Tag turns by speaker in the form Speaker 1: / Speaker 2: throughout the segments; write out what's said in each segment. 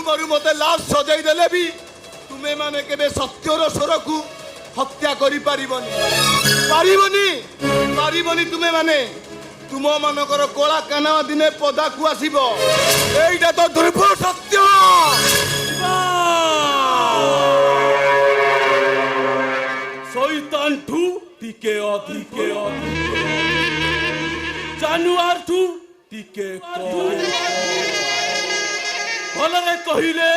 Speaker 1: ମରୁ ମତେ ଲାଶ ସଜାଇ ଦେଲେ ବି ତୁମେ ମାନେ କେବେ ସତ୍ୟର ସ୍ୱରକୁ ହତ୍ୟା କରିପାରିବନି ପାରିବନି ପାରିବନି ତୁମେ ମାନେ ତୁମ ମାନଙ୍କର କଳା କାନା ଦିନେ ପଦାକୁ ଆସିବ ଏଇଟା ତ ଧ୍ରୁବ ସତ୍ୟ
Speaker 2: শয়তানঠু টিকে অধিকে জানুয়ারঠু টিকে ভলরে কহিলে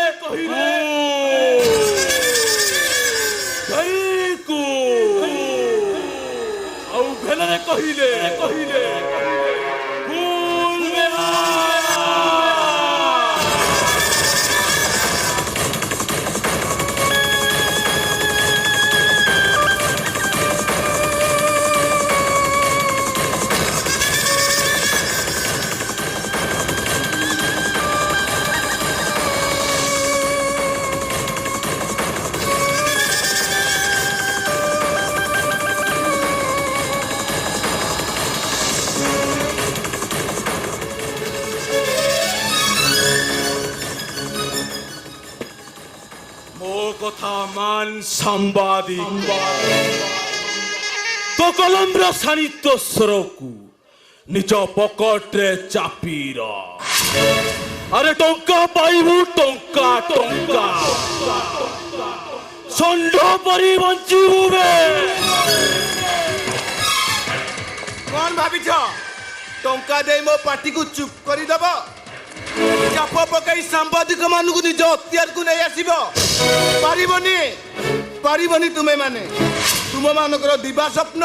Speaker 2: ধৈকু আউ ভেলরে কহিলে ফুল মেলা কথা মান সাংবাদিক তো কলম্র সানিধ্য স্বরকু নিজ পকেটে চাপির আরে টঙ্কা পাইবু টঙ্কা ষণ্ড পরি বঞ্চিবু বে
Speaker 1: କଣ ଭାବିଛ ଟଙ୍କା ଦେଇ ମୋ ପାଟିକୁ ଚୁପ୍ କରିଦବ ଚାପ ପକାଇ ସାମ୍ବାଦିକ ମାନଙ୍କୁ ନିଜ ଅକ୍ତିଆରକୁ ନେଇ ଆସିବ ପାରିବନି ତୁମେ ମାନେ ତୁମ ମାନଙ୍କର ଦିବା ସ୍ୱପ୍ନ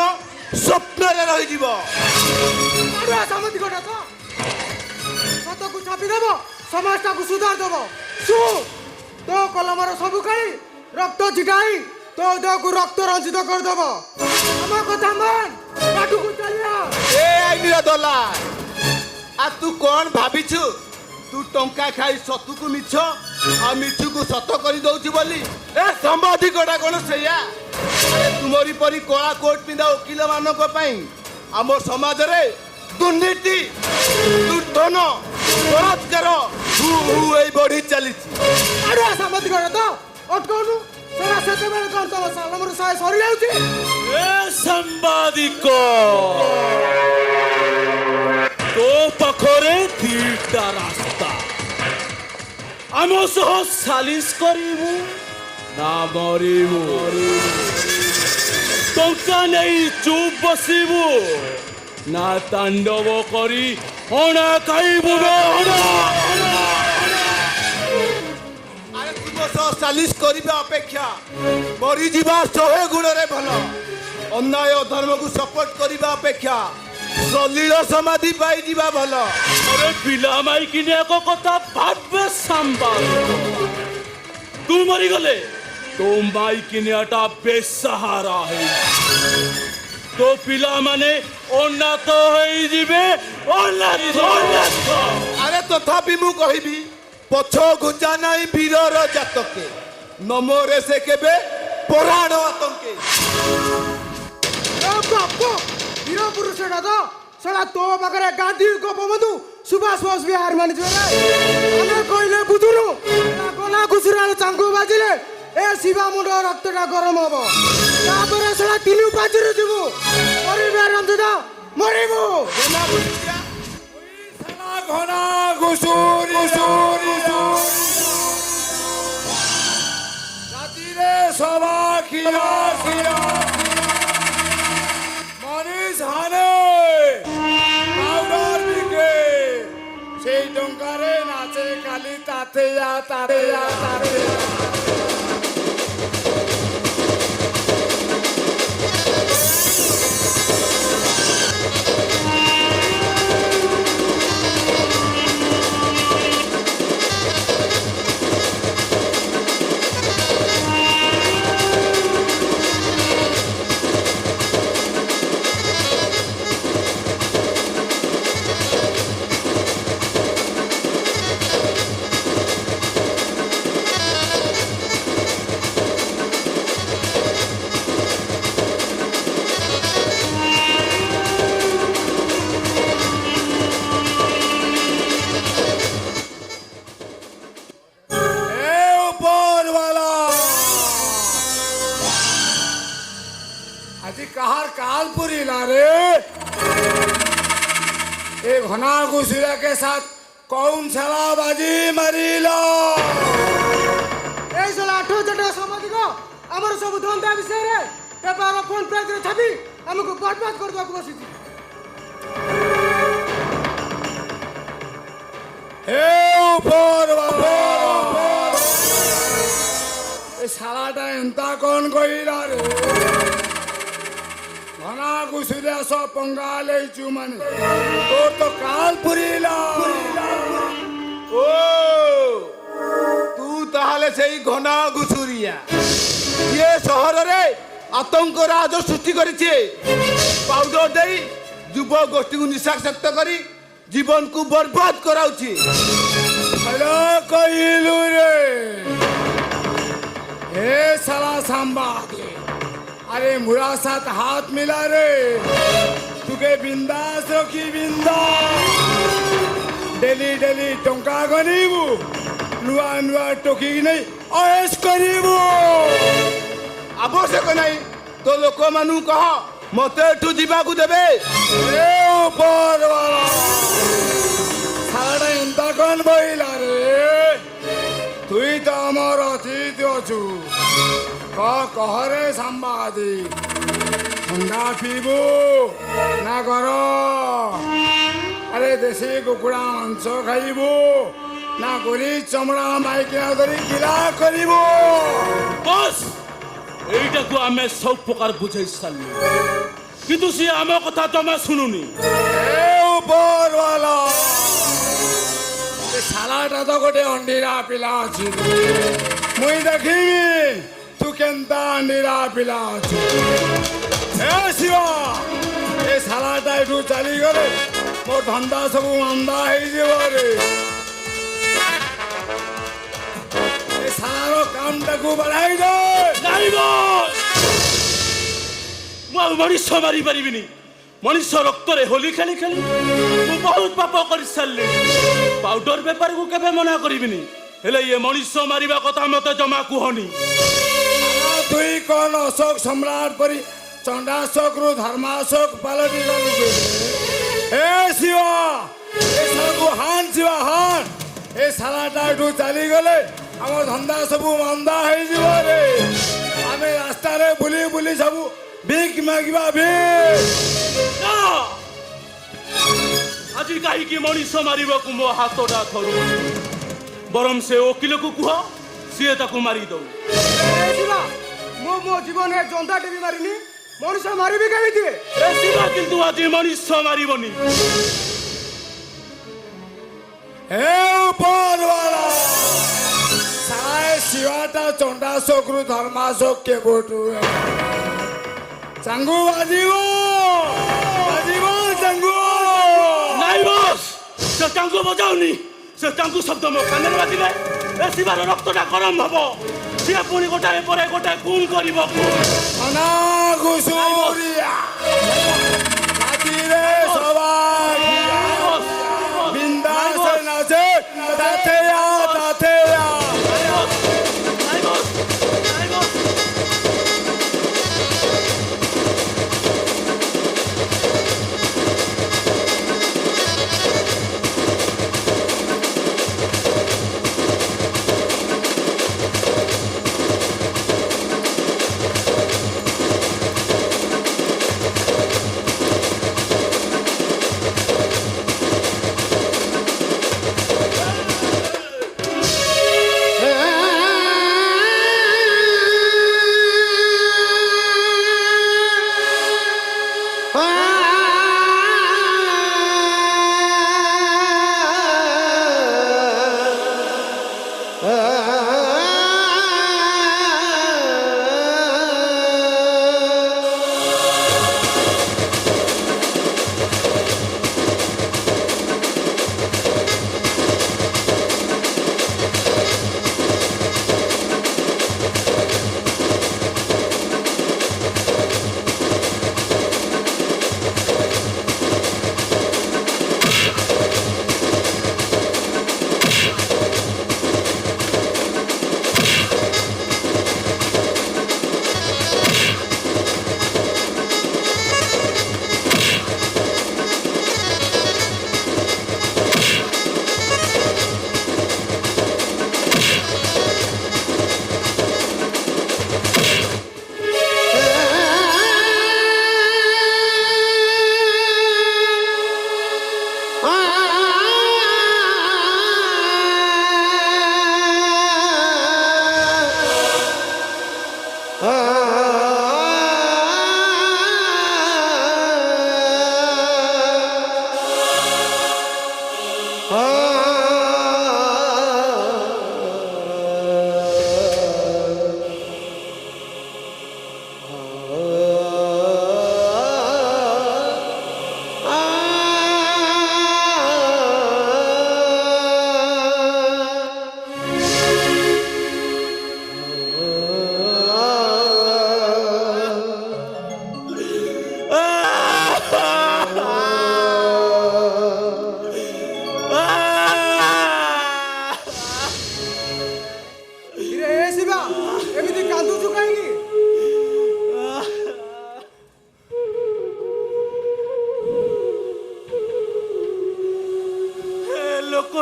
Speaker 1: ସ୍ୱପ୍ନରେ ରହିଯିବ
Speaker 3: ସାମ୍ବାଦିକଟା ତ ସତକୁ ଛାପିଦେବ ସମାଜଟାକୁ ସୁଧାର ଦେବ ତୋ କଲମର ସବୁ କାଳି ରକ୍ତ ଛିଟାଇ ତୋ ଦେହକୁ ରକ୍ତ ରଞ୍ଜିତ କରିଦେବ ଆମ କଥା ମାନ ପାଠକୁ ଚାଲିଆ
Speaker 1: ଏ ଆଇନର ଦଲା ଆଉ ତୁ କଣ ଭାବିଛୁ ତୁ ଟଙ୍କା ଖାଇ ସତୁକୁ ମିଛ ଆଉ ମିଛୁକୁ ସତ କରି ଦଉଛୁ ବୋଲି ଏ ସାମ୍ବାଦିକଟା କଣ ସେଇଆ ତୁମରି ପରି କଳା କୋଟ ପିନ୍ଧା ଓକିଲ ମାନଙ୍କ ପାଇଁ ଆମ ସମାଜରେ ଦୁର୍ନୀତି ଦୁର୍ଦ୍ଧନ ବଳାତ୍କାର ଏଇ ବଢି ଚାଲିଛି
Speaker 3: ସାମ୍ବାଦିକଟା ତ ଅଟକଉନୁ ସେଟା ସେତେବେଳେ କଣ ତମ ସାଲମର ସାଏ ସରିଯାଉଛି
Speaker 2: এ সাংবাদিক তো পাখরে দুইটা রাস্তা আমি সহ সালিস করিবু না মরিবু টঙ্কা নেই চুপ বসিবু না তাণ্ডব করি অনা খাইবু
Speaker 1: আরে তুম সহ সালিস করিবা অপেক্ষা মরিଯିବା 100 ଗୁଣରେ ଭଲ ଅନ୍ୟାୟ ଧର୍ମକୁ ସପୋର୍ଟ କରିବା ଅପେକ୍ଷା ସଲିଳ ସମାଧି ପାଇଯିବା ଭଲ
Speaker 2: আরে পিলা মাইকিনে এক কথা ভাববে সাংবাদিক তু মরি গলে তো মাইকিনিয়াটা বেসাহারা হয়ে তো পিলা মানে অন্যাত হয়ে যাবে অন্যাত
Speaker 1: আরে তথাপি ମୁଁ କହିବି ପଛ ଘୁଞ୍ଚା ନାହିଁ ବୀରର ଜାତକେ ନମରେ ସେ କେବେ ପରାଣ ଆତଙ୍କେ
Speaker 3: ବୀର ପୁରୁଷଟା ତ ସେଟା ତୋ ପାଖରେ ଗାନ୍ଧୀ ଗୋପବନ୍ଧୁ ସୁଭାଷ ବୋଷ ବିହାର ମାନିଛୁ ଆମେ କହିଲେ ବୁଝୁନୁ ଗଲା ଘୁଷୁରାର ଚାଙ୍ଗୁ ବାଜିଲେ ଏ ଶିବା ମୁଣ୍ଡ ରକ୍ତଟା ଗରମ ହବ ତାପରେ ସେଟା ତିନି ପାଚିରୁ ଯିବୁ ମରିବେ ରଞ୍ଜିତ ମରିବୁ
Speaker 4: ঘনা ঘুষুরি রাতিরে সভা খিয়া মনীষ হানে পাউডার বিকে সেই টঙ্কারে নাচে কালি তাতে আজি কাহার কাল পুরিলা রে ए घना घुसुरा के साथ कौन साला बाजी मारिला
Speaker 3: এই শালা আঠো জটা সাংবাদিক আমার সব ধন্দা বিষয়ে পেপার ফোন পেজরে ছাপি আমাকে বরবাদ করে দেওয়া বসেছি
Speaker 4: ए ऊपर वाला ए सालाटा एंता कौन कहिला रे घना घुसुरा सब पंगा लेचु माने तोर तो काल पुरिला
Speaker 1: ও তু তাহলে সেই ঘনা ঘুষুরিয়া ইয়ে সহরে আতঙ্ক রাজ সৃষ্টি করেছে পাউডার দেই যুব গোষ্ঠীকে নিশাসক্ত করে জীবনকে বরবাদ করাউছি
Speaker 4: हेलो कहिलु रे ए साला सांबा अरे मुरा साथ हाथ मिला रे तुके बिंदास रखी बिंदा डेली डेली टंका गनिबु नुआ नुआ टोकी नहीं ऐश करिबु
Speaker 1: আবশ্যক নাই তো লোক মানু কহ মতে এঠু যাবাকু দেবে
Speaker 4: ए ऊपर वाला साला इंता कौन बइला रे तुई तो अमर अतिथि अछु कह रे सांबा आदि ठंडा पीबू ना कर अरे देशी कुकुड़ा मांस खाइबू ना करी चमड़ा माइकिना धरी गिला करिबू
Speaker 2: বস এইটাকু আমি সব প্রকার বুঝাই সারলি কিন্তু সে আমার কথা জমা শুনুনি
Speaker 4: ए ऊपर वाला ए सालाटा तो गोटे अंडीरा पिला अछि मुई देखिबी तू केंता अंडीरा पिला अछि ए शिवा ए सालाटा एठू चली गले मोर धंदा सब मंदा हेई जेबो रे ए सालारो कामटाकू बढ़ाई दे
Speaker 2: নাই বস ମୁଁ ଆଉ ମଣିଷ ମାରି ପାରିବିନି ମଣିଷ ରକ୍ତରେ ହୋଲି ଖେଳି ଖେଳି ମୁଁ ବହୁତ ପାପ କରି ସାରିଲିଣି ପାଉଡର ବେପାରକୁ କେବେ ମନା କରିବିନି ହେଲେ ଇଏ ମଣିଷ ମାରିବା କଥା ମତେ ଜମା କୁହନି
Speaker 4: তুই কোন অশোক সম্রাট পরি চন্ডাশোক রু ধর্মাশোক পালটি গলু এ শিবা এ সালাকু হান শিবা হান এ সালাটা একটু চালি গলে আমার ধন্দা সবু মন্দা হয়ে যাব রে আমি রাস্তারে বুলি বুলি সবু ভিক মাগিবা ভিক
Speaker 2: ନା! ଆଜି କାହିଁକି ମଣିଷ ମାରିବାକୁ ମୋ ହାତଟା ଥରୁଛି ବରଂ ସେ ଓକିଲକୁ କୁହ ସିଏ ତାକୁ ମାରିଦଉ
Speaker 3: এই শিবা মো জীবনে জন্দাটে বি মারিনি মনুষ্য মারিবি কেমিতি
Speaker 2: ଏ ଶିବା କିନ୍ତୁ ଆଜି ମଣିଷ ମାରିବନି
Speaker 4: এ উপর वाला সায় শিবাটা চন্ডাশোক রু ধর্মাশোক কে বটু চাঙ্গু বাজিব বাজিব চাঙ্গু
Speaker 2: ନାଇଁ ବସ୍ ସେ ତାଙ୍କୁ ବଜାଉନି ସେ ତାଙ୍କୁ ଶବ୍ଦ ମୋ କାନରେ ବାଜିଲେ ଏ ଶିବାର ରକ୍ତଟା ଗରମ ହବ ସିଏ ପୁଣି ଗୋଟାଏ ପରେ ଗୋଟାଏ ଗୁଣ କରିବ
Speaker 4: অনা ঘুষুরিয়া কাটিরে সবাই বিন্দাস নাচে তাতেয়া তাতেয়া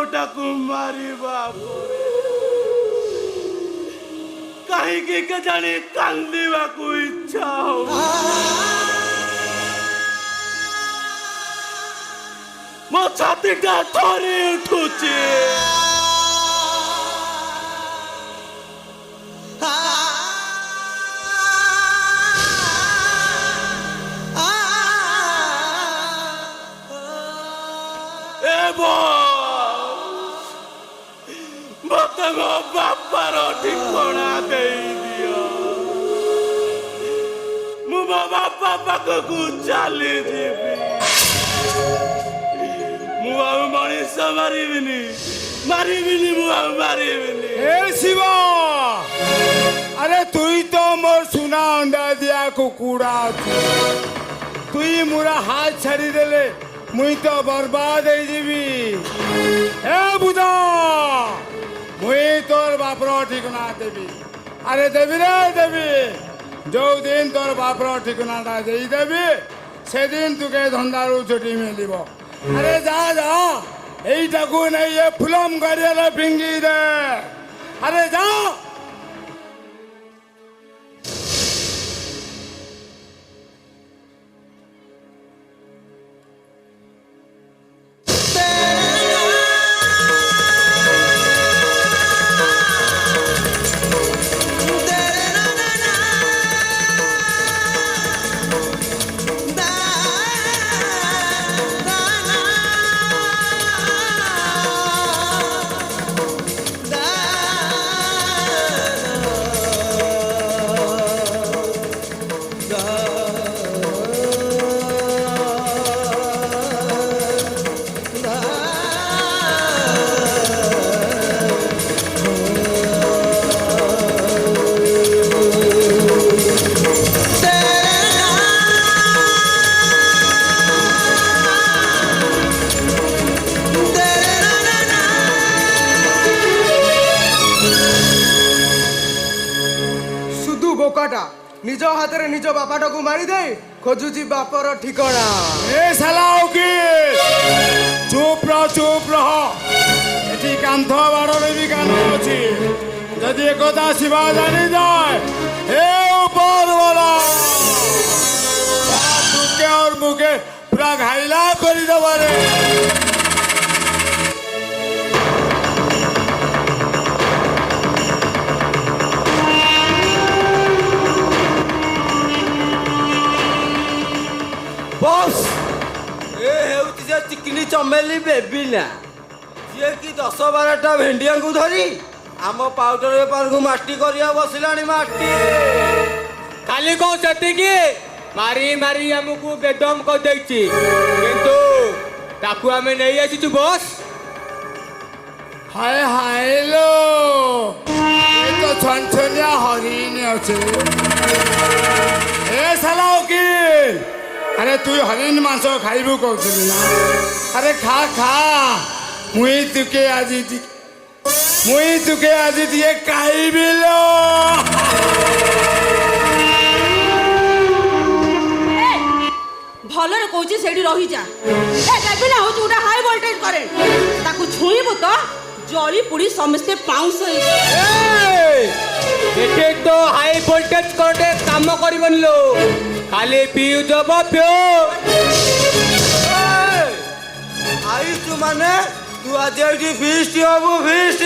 Speaker 2: ପୁଅଟାକୁ ମାରିବା ପରେ କାହିଁକି କେଜାଣି କାନ୍ଦିବାକୁ ଇଚ୍ଛା ହଉ। ମୋ ଛାତିଟା ଥରି ଉଠୁଛି। ମତେ ମୋ ବାପାର ଠିକଣା ଦେଇଦିଅ। ମୁଁ ମୋ ବାପା ପାଖକୁ ଚାଲିଯିବି। ମୁଁ ଆଉ ମଣିଷ ମାରିବିନି, ମୁଁ ଆଉ ମାରିବିନି।
Speaker 4: ଏ ଶିବ, আরে তুই তো মোর সোনা অন্ডা দিয়া কুকুড়া তুই মোরা হাত ছাড়ি দেলে মুই তো বরবাদ হয়ে যাবি। এ বুধা, মুই তোর বাপর ঠিকনা দেবি। আরে দেবি রে দেবি। যৌদিন তোর বাপর ঠিকনাটা দিয়ে দেবি সেদিন তোকে ধন্দারু ছুটি মিলিব। আরে যা যা, এইটাকু নেই ফুলম গাড়িয়ালে ফিঙ্গি দে। আরে যা।
Speaker 3: নিজ হাতের নিজ বাপাটাকে মারি দে খোঁজুছি বাপর ঠিকনা।
Speaker 4: এ শালা উকিল, চুপ রহ। এটি কান্থ বাড়রে বি কান অছি। যদি একথা শিবা জানি যায়, হে উপর বলা তোকে ওর মুখে পুরা ঘাইলা করে দেবারে।
Speaker 5: ବସ୍ ଏ ହେଉଛି ଯେ ଚିକିନି ଚମେଲି ବେବି ନା, ଯିଏକି 10-12ଟା ଭେଣ୍ଡିଆଙ୍କୁ ଧରି ଆମ ପାଉଡର ବେପାରକୁ ମାଟି କରିବା ବସିଲାଣି। ମାଟି
Speaker 6: ଖାଲି କଣ ସେତିକି ମାରି ମାରି ଆମକୁ ବେଦମ କରିଦେଇଛି, କିନ୍ତୁ ତାକୁ ଆମେ ନେଇ ଆସିଛୁ ବସ୍।
Speaker 4: হায় হায় লো, এই তো ছনছনিয়া হরিণ আছে। এ শালা উকিল, আরে তুই হরিণ মাংস খাইবু কৌছিলি না? আরে খা খা, মুই তোকে আজি দিয়ে খাইবি লো।
Speaker 7: ଭଲରେ କହୁଛି ସେଇଠି ରହିଯା। ଏ ଦେବି ନା ହଉଛି ଗୋଟେ ହାଇ ଭୋଲ୍ଟେଜ କରେ, ତାକୁ ଛୁଇଁବୁ ତ ଜଳି ପୁଡ଼ି ସମସ୍ତେ ପାଉଁଶ
Speaker 6: ଏଠି ତ ହାଇ ଭୋଲ୍ଟେଜ କରେଣ୍ଟ କାମ କରିବନି ଲୋ, ଖାଲି ପିଉଦବ ପିଓ।
Speaker 5: ଆଇଛୁ ମାନେ ତୁ ଆଜି ଏଇଠି ଫିଷ୍ଟ ହବୁ, ଫିଷ୍ଟ।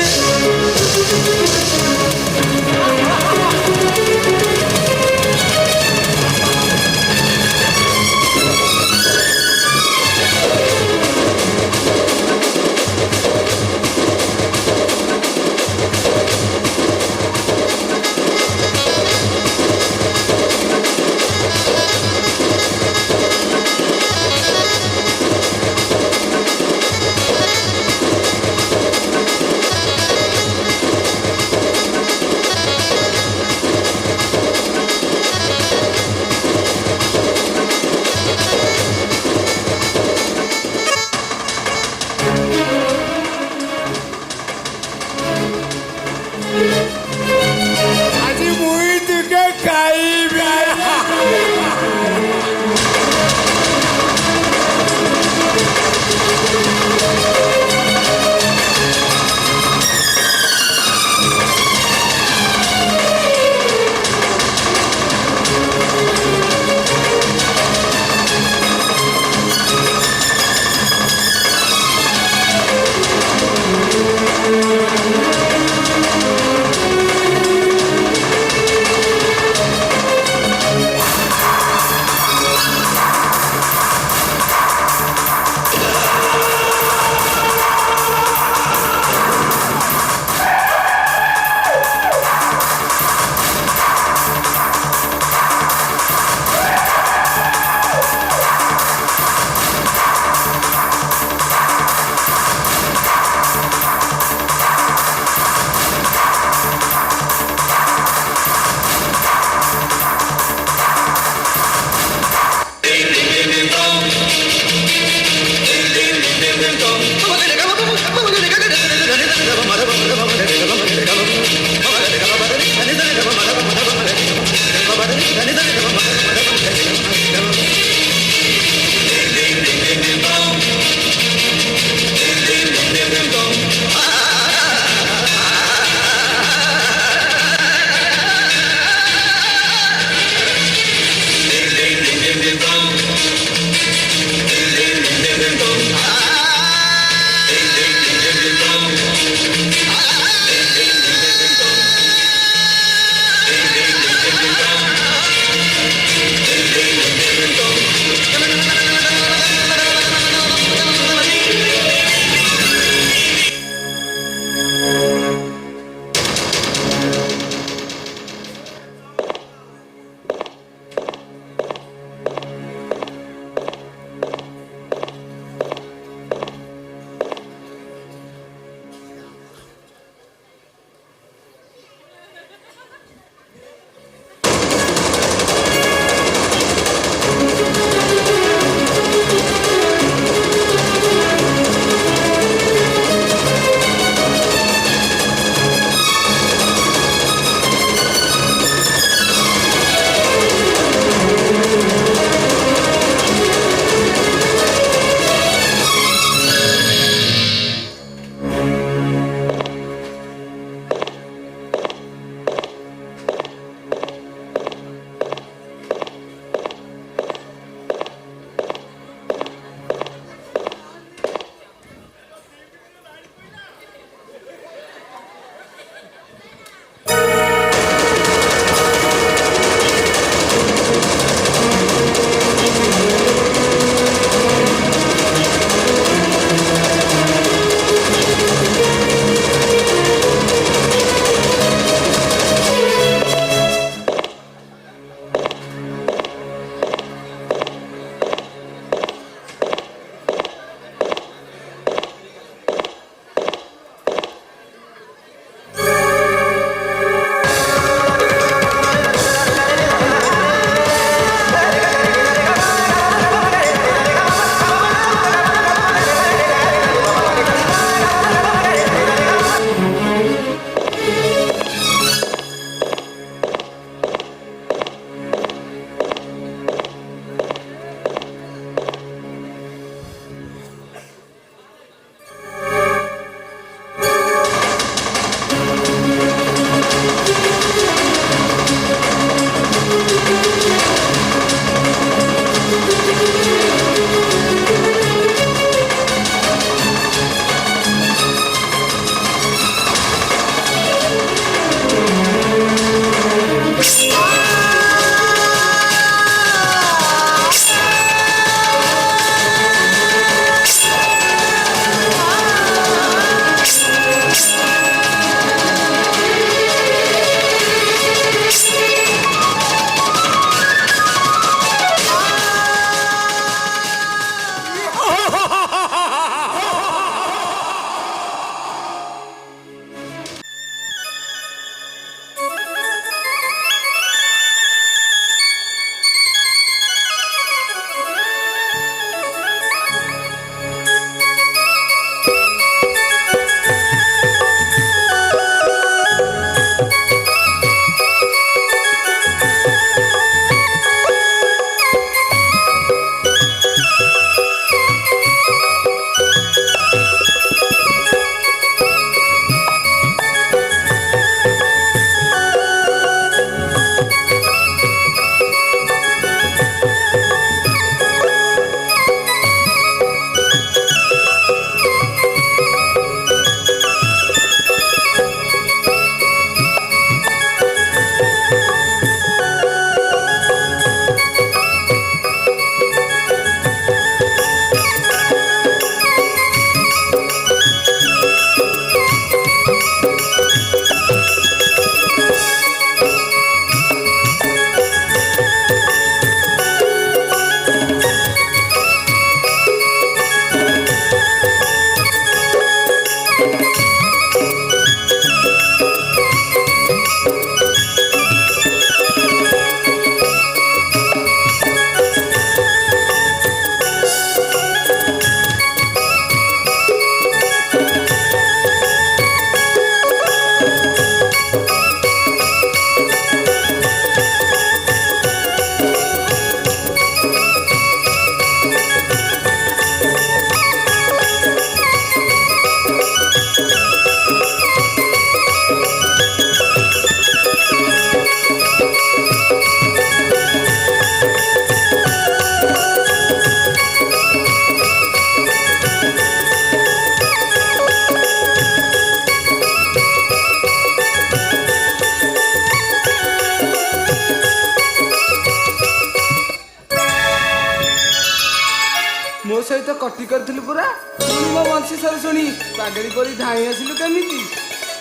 Speaker 3: ମୋ ସହିତ କଟି କରିଥିଲୁ ପୁରା ପୁଣି ମୋ ବଂଶୀ ସରୁ ଶୁଣି ପାଗଳି ପରି ଧାଇଁ ଆସିଲୁ କେମିତି?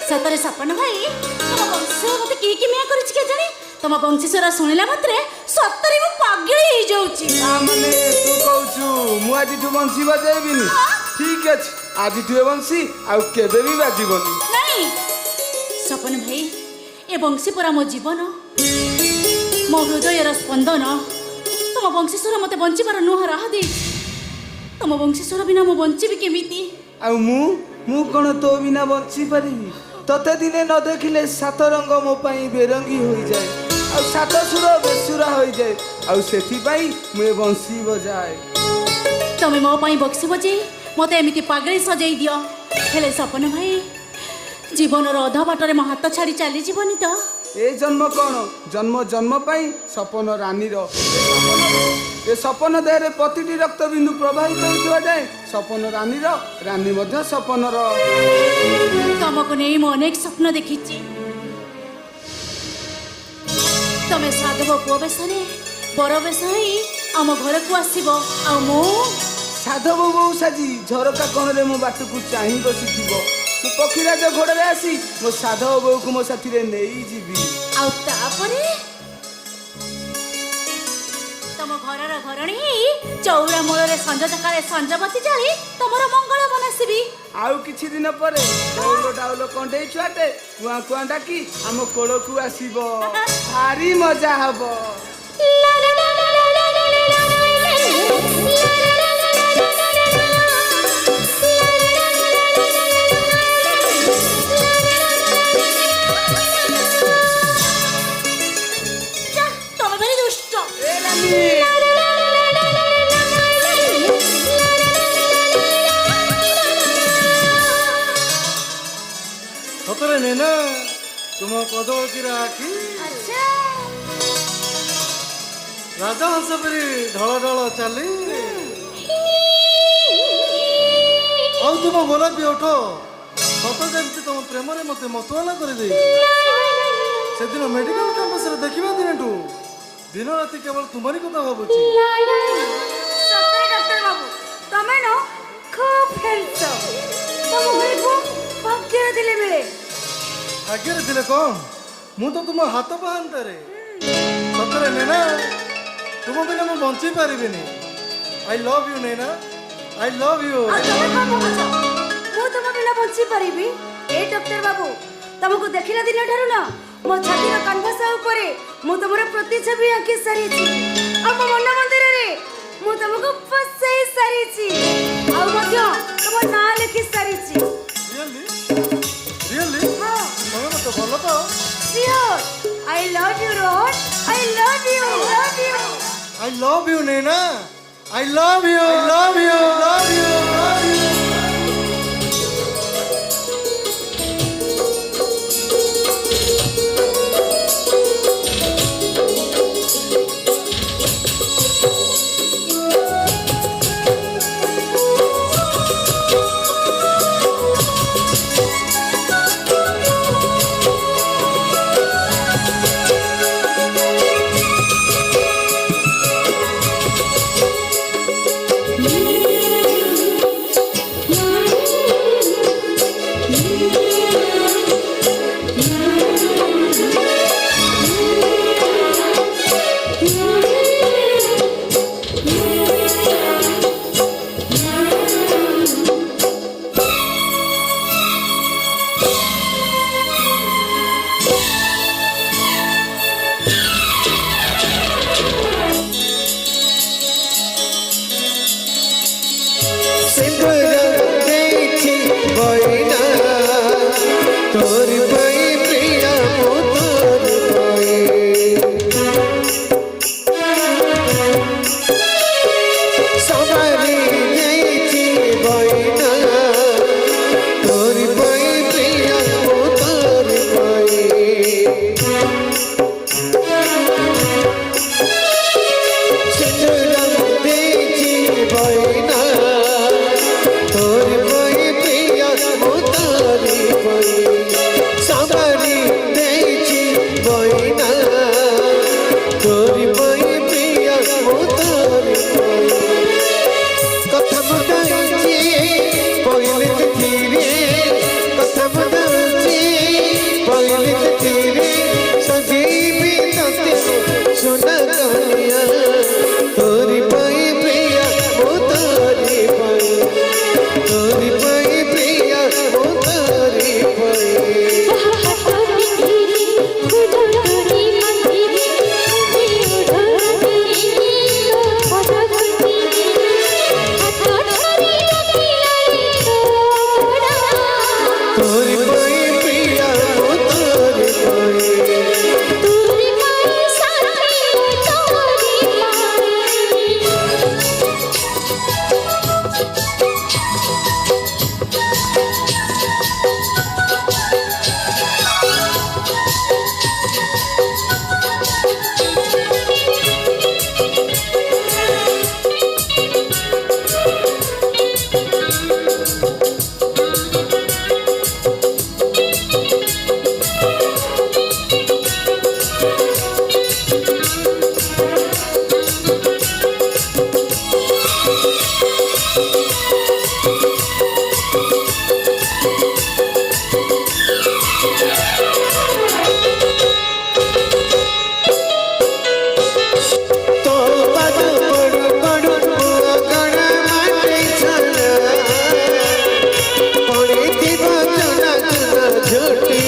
Speaker 7: ସତରେ ସପନ ଭାଇ ତମ ବଂଶୀଶ୍ୱର ମତେ କି ମିଆ କରିଛି କେଜାଣି ତମ ବଂଶୀଶ୍ୱର ଶୁଣିଲା ମାତ୍ରେ ସତରେ ମୁଁ ପାଗଳି ହେଇଯାଉଛି।
Speaker 3: ମାନେ ତୁ କହୁଛୁ ମୁଁ ଆଜିଠୁ ବଂଶୀ ବଜାଇବିନି? ଠିକ ଅଛି, ଆଜିଠୁ ଏ ବଂଶୀ ଆଉ କେବେ ବି ବାଜିବନି।
Speaker 7: ନାଇଁ ସପନ ଭାଇ, ଏ ବଂଶୀ ପରା ମୋ ଜୀବନ, ମୋ ହୃଦୟର ସ୍ପନ୍ଦନ। ତମ ବଂଶୀଶ୍ୱର ମତେ ବଞ୍ଚିବାର ନୂଆ ରାହ ଦେଇଛି। ତମ ବଂଶୀଶ୍ୱର ବିନା ମୁଁ ବଞ୍ଚିବି କେମିତି?
Speaker 3: ଆଉ ମୁଁ କଣ ତୋ ବିନା ବଞ୍ଚି ପାରିବି? ତତେ ଦିନେ ନ ଦେଖିଲେ ସାତ ରଙ୍ଗ ମୋ ପାଇଁ ବେରଙ୍ଗୀ ହୋଇଯାଏ, ଆଉ ସାତ ସୁର ବେସୁରା ହୋଇଯାଏ, ଆଉ ସେଥିପାଇଁ ମୁଁ ଏ ବଂଶୀ ବଜାଏ।
Speaker 7: ତମେ ମୋ ପାଇଁ ବକ୍ସି ବଜେଇ ମତେ ଏମିତି ପାଗଳି ସଜେଇ ଦିଅ। ହେଲେ ସପନ ଭାଇ, ଜୀବନର ଅଧା ବାଟରେ ମୋ ହାତ ଛାଡ଼ି ଚାଲିଯିବନି ତ?
Speaker 3: ଏ ଜନ୍ମ କଣ, ଜନ୍ମ ଜନ୍ମ ପାଇଁ ସପନ ରାନୀର। ଏ ସପନ ଦେହରେ ପ୍ରତିଟି ରକ୍ତ ବିନ୍ଦୁ ପ୍ରବାହିତ ହେଉଥିବା ଯାଏ ସପନ ରାନୀର, ରାନୀ ମଧ୍ୟ ସପନର।
Speaker 7: ତମକୁ ନେଇ ମୁଁ ଅନେକ ସ୍ୱପ୍ନ ଦେଖିଛି। ତମେ ସାଧବ ପୁଅ ବେଶରେ ବର ବେଶ ହେଇ ଆମ ଘରକୁ ଆସିବ, ଆଉ ମୁଁ
Speaker 3: ସାଧବ ବୋଉ ସାଜି ଝରକା କୋଣରେ ମୋ ବାଟକୁ ଚାହିଁ ବସିଥିବ। ମୁଁ ପକ୍ଷୀରାଜ ଘୋଡ଼ରେ ଆସି ମୋ ସାଧବ ବୋଉକୁ ମୋ ସାଥିରେ ନେଇଯିବି।
Speaker 7: ଆଉ ତାପରେ ତମ ଘରର ଘରଣୀ ହେଇ ଚଉରା ମୂଳରେ ସଞ୍ଜ ସକାଳେ ସଞ୍ଜବତୀ ଜାଳି ତମର ମଙ୍ଗଳ ମନାସିବି।
Speaker 3: ଆଉ କିଛି ଦିନ ପରେ ଡାଉଲ ଡାଉଲ କଣ୍ଢେଇ ଛୁଆଟେ କୁଆଁ କୁଆଁ ଡାକି ଆମ କୋଳକୁ ଆସିବ। ଭାରି ମଜା ହବ।
Speaker 7: ତମେ ଭାରି ଦୁଷ୍ଟ।
Speaker 2: ସତରେ ନେନା ତୁମ କଦଳକିର ଆଖି ରାଜହଂସ ପରି ଢଳ ଢଳ ଚାଲି, ଆଉ ତୁମ ଗୋଲାପୀ ଓଠ ସତ ଯେମିତି ତମ ପ୍ରେମରେ ମତେ ମତୁଆଲା କରିଦେଇଛି। ସେଦିନ ମେଡିକାଲ କ୍ୟାମ୍ପସରେ ଦେଖିବା ଦିନଠୁ ଦିନ ରାତି କେବଳ ତୁମରି କଥା ଭାବୁଛି।
Speaker 7: ସତରେ ଡକ୍ଟର ବାବୁ, ତମେ ନା ଖୁବ୍ ହ୍ୟାଣ୍ଡସମ୍। ତମ ଘରକୁ ଭାଗ୍ୟରେ ଥିଲେ ମିଳେ।
Speaker 2: ଭାଗ୍ୟରେ ଥିଲେ କଣ, ମୁଁ ତ ତୁମ ହାତ ପାହାନ୍ତାରେ। ସତରେ ନେନା, ତୁମ ବିନା ମୁଁ ବଞ୍ଚି ପାରିବିନି। ଆଇ ଲଭ୍ ୟୁ ନେନା, ଆଇ ଲଭ୍ ୟୁ।
Speaker 7: ମୁଁ ତମ ବିନା ବଞ୍ଚି ପାରିବି? ଏ ଡକ୍ଟର ବାବୁ, ତମକୁ ଦେଖିଲା ଦିନ ଠାରୁ ନା ମୋ ଛାତିର କାନ୍ଭାସ ଉପରେ ମୁଁ ତମର ପ୍ରତିଛବି ଆଙ୍କି ସାରିଛି, ଆଉ ମୋ ମନ ମନ୍ଦିରରେ ମୁଁ ତମକୁ ଫସାଇ ସାରିଛି, ଆଉ ମଧ୍ୟ ତମ ନାଁ ଲେଖି ସାରିଛି।
Speaker 2: ରିଏଲି ରିଏଲି ତମେ ମତେ ଭଲ ପାଅ?
Speaker 7: Sure. I love you Rohan, I love you, love you.
Speaker 2: I love you, Nena. I love you. I love you. Love you. Love you.
Speaker 3: तोरी पाई प्रिया ओ तोरी पाई तोरी पाई प्रिया ओ तोरी पाई तो पद पड़ पड़ गण माटे छल पड़ी दिव चना चना झोटी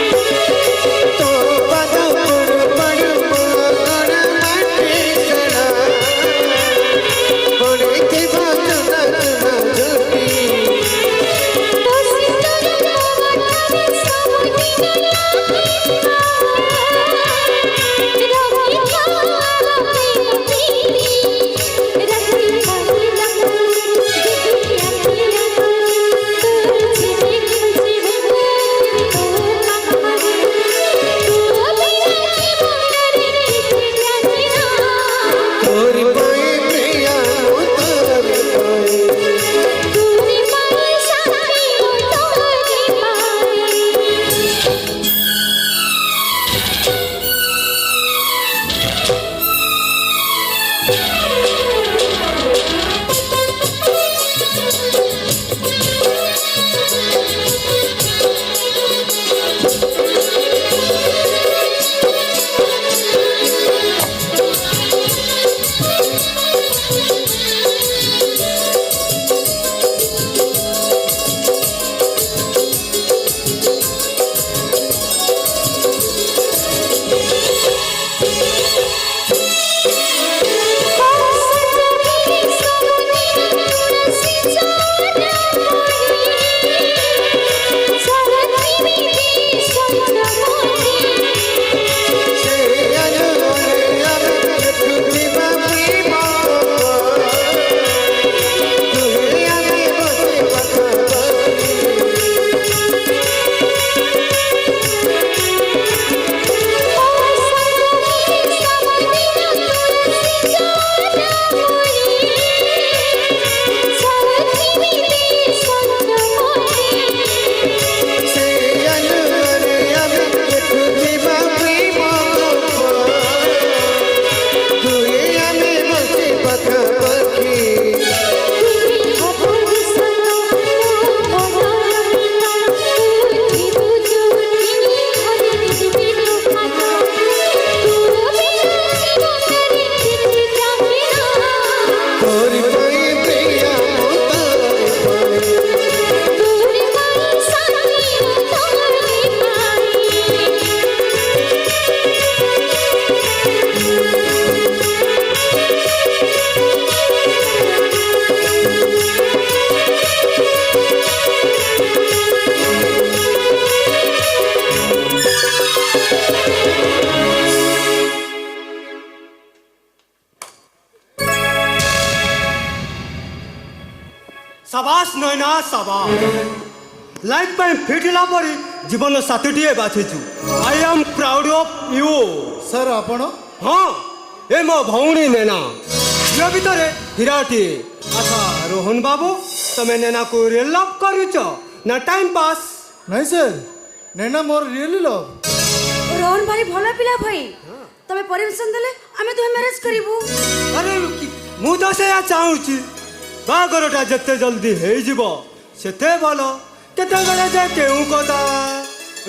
Speaker 3: तो पद पड़ पड़ गण माटे छल पड़ी दिव चना चना झोटी तोरी पाई प्रिया ओ तोरी पाई तोरी पाई प्रिया ओ तोरी पाई
Speaker 5: সাবাস নয়না সাবাস লাইফ টাইম ফিট ହେଲା ପରେ ଜୀବନ ସାଥୀଟିଏ ବାଛିଛୁ I am proud of you
Speaker 2: sir आपण
Speaker 5: ହଁ ଏ ମୋ ଭଉଣୀ ନେନା ଝିଅ ଭିତରେ ହୀରାଟିଏ ଆଚ୍ଛା ରୋହନ ବାବୁ ତମେ ନେନାକୁ ରିଏଲ୍ ଲଭ୍ କରୁଛ ନା ଟାଇମ୍ ପାସ୍
Speaker 2: नहीं सर नैना मोर रियली लव
Speaker 7: ରୋହନ ଭାରି ଭଲ ପିଲା ଭାଇ ତମେ ପରମିଶନ ଦେଲେ ଆମେ ତୁମେ ମ୍ୟାରେଜ କରିବୁ
Speaker 5: ଆରେ ମୁଁ ତ ସେଇଆ ଚାହୁଁଛି
Speaker 8: ବାହାଘରଟା ଯେତେ ଜଲ୍ଦି ହେଇଯିବ ସେତେ ଭଲ। କେତେବେଳେ ଯେ କେଉଁ କଥା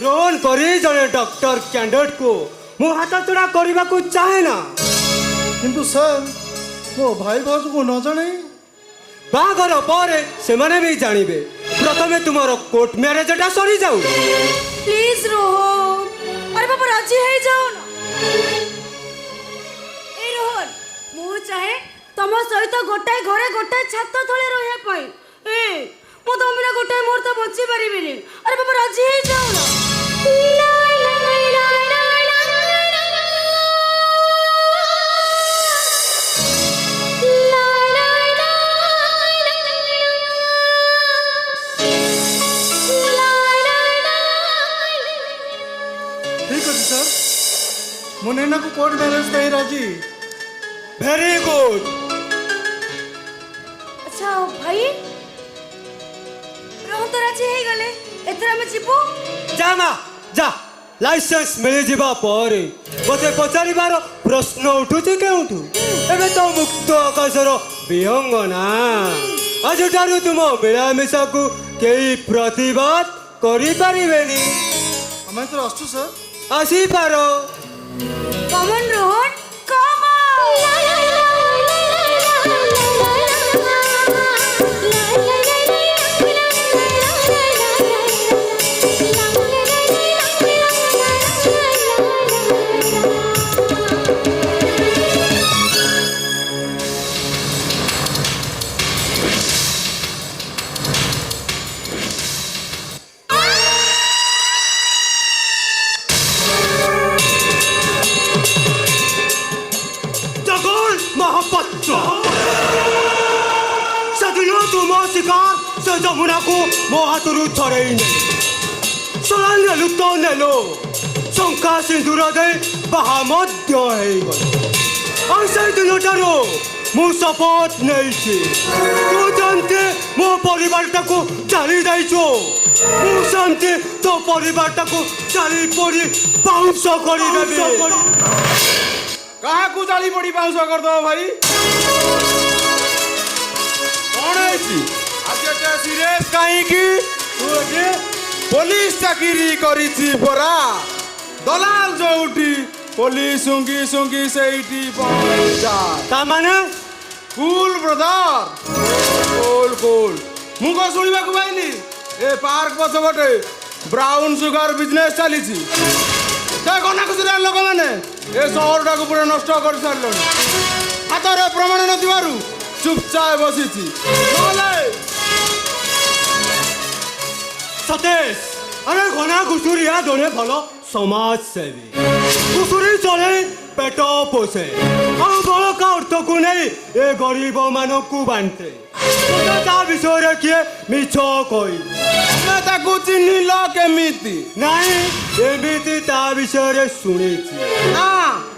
Speaker 8: ରୋହନ ପରି ଜଣେ ଡକ୍ଟର କ୍ୟାଣ୍ଡିଡେଟକୁ ମୁଁ ହାତ ଚୂଡ଼ା କରିବାକୁ ଚାହେଁ ନା।
Speaker 2: କିନ୍ତୁ ସାର୍ ମୋ ଭାଇ ଭାଉଜକୁ ନ ଜଣେଇ
Speaker 8: ବାହାଘର ପରେ ସେମାନେ ବି ଜାଣିବେ। ପ୍ରଥମେ ତୁମର କୋର୍ଟ ମ୍ୟାରେଜଟା ସରିଯାଉ।
Speaker 7: প্লিজ রোহন, আরে বাবা রাজি হয়ে যাও না। এই রোহন, মু চাহে তম সহিত গোটাই ঘরে গোটাই ছাত তলে রহিয়া পাই। মু তম বিনা গোটাই মুহূর্ত বঞ্চি পারিবিনি। আরে বাবা রাজি হয়ে যাও না।
Speaker 2: ଠିକ ଅଛି ସାର୍, ମୁଁ ନୈନାକୁ କୋର୍ଟ ମ୍ୟାରେଜ ପାଇଁ ରାଜି।
Speaker 8: Very good.
Speaker 7: আচ্ছা ভাই, রোহন তো রাজি হয়ে গেলে, এথর আমি ଯିବୁ।
Speaker 8: যা মা যা। লাইসেন্স ମିଳିଯିବା ପରେ ମୋତେ ପଚାରିବାର ପ୍ରଶ୍ନ ଉଠୁଛି କେଉଁଠୁ? ଏବେ ତ ମୁକ୍ତ ଆକାଶର ବିହଙ୍ଗନା। ଆଜିଠାରୁ ତୁମ ମିଳାମିଶାକୁ କେହି ପ୍ରତିବାଦ କରିପାରିବେନି।
Speaker 2: ଆମେ ଏଥର ଆସୁଛୁ ସାର୍।
Speaker 8: ଆସିପାର।
Speaker 7: কমন রোহন,
Speaker 8: জগল মহাপাত্র সেদিন ତୁମ ଶିକାର ସେ ଯମୁନାକୁ ମୋ ହାତରୁ ଛଡ଼େଇ ନେଲେ। ଶଳା ନେଲୁ ତ ନେଲୁ, ଶଙ୍ଖା ସିନ୍ଦୁର ଦେଇ ବାହା ମଧ୍ୟ ହେଇଗଲ। ଆଉ ସେଇ ଦିନଠାରୁ ମୁଁ ଶପଥ ନେଇଛି, ତୁ ଯେମିତି ମୋ ପରିବାରଟାକୁ ଜାଳି ଦେଇଛୁ, ମୁଁ ସେମିତି ତୋ ପରିବାରଟାକୁ ଜାଳି ପୋଡ଼ି ପାଉଁଶ କରିଦେବି।
Speaker 4: କାହାକୁ ଜାଳି ପଡ଼ି ପାଉଁଶ କରିଦେବ ଭାଇ? କ'ଣ ହେଇଛି ଆଜି ଏତେ ସିରିୟସ୍ କାହିଁକି? ତୁ ଏଠି ପୋଲିସ ଚାକିରି କରିଛି ପରା। ଦଲାଲ ଯୋଉଠି ପୋଲିସ ଶୁଙ୍ଗି ଶୁଙ୍ଗି ସେଇଠି ପହଞ୍ଚା।
Speaker 8: ତାମାନେ
Speaker 4: କୁଲ୍ ବ୍ରଦର, କୁଲ୍ କୁଲ୍। ମୁଁ କ'ଣ ଶୁଣିବାକୁ ପାଇଲି ଏ ପାର୍କ ପଛପଟେ ବ୍ରାଉନ୍ ସୁଗାର ବିଜନେସ୍ ଚାଲିଛି। ସେ କନାକୁସିର ଲୋକମାନେ ଏ ସହରଟାକୁ ପୁରା ନଷ୍ଟ କରିସାରିଲେଣି। ହାତରେ ପ୍ରମାଣ ନଥିବାରୁ ଚୁପଚାପ ବସିଛି। ନହେଲେ
Speaker 8: ସତେଜ ଆରେ ଘନା ଘୁଷୁରିଆ ଜଣେ ଭଲ ସମାଜସେବୀ। ଘୁଷୁରି ଚଳେ ପେଟ ପୋଷେ, ଆଉ ବଳକା ଅର୍ଥକୁ ନେଇ ଏ ଗରିବମାନଙ୍କୁ ବାଣ୍ଟେ। ତା ବିଷୟରେ କିଏ ମିଛ କହି?
Speaker 4: ତମେ ତାକୁ ଚିହ୍ନିଲ କେମିତି?
Speaker 8: ନାଇଁ, ଏମିତି ତା ବିଷୟରେ ଶୁଣିଛି।
Speaker 4: ନା,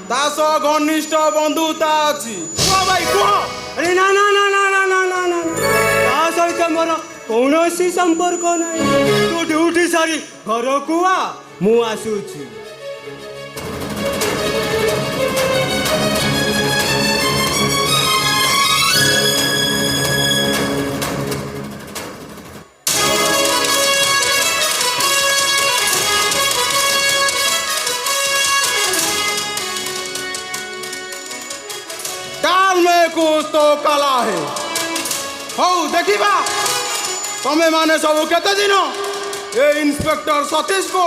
Speaker 4: ତା ସହ ଘନିଷ୍ଠ ବନ୍ଧୁତା ଅଛି। କୁହ ଭାଇ କୁହ।
Speaker 8: ଆରେ ନା ନା ନା ନା ନା ନା ନା ନା, ତା ସହିତ ମୋର କୌଣସି ସମ୍ପର୍କ ନାହିଁ। ତୁ ଡ୍ୟୁଟି ସାରି ଘରକୁ ଆ, ମୁଁ ଆସୁଛି।
Speaker 4: काल में कुछ तो कला है। हऊ देखिबा तमे माने सब केते दिन ए इंस्पेक्टर सतीश को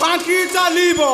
Speaker 4: पांकी चलीबो।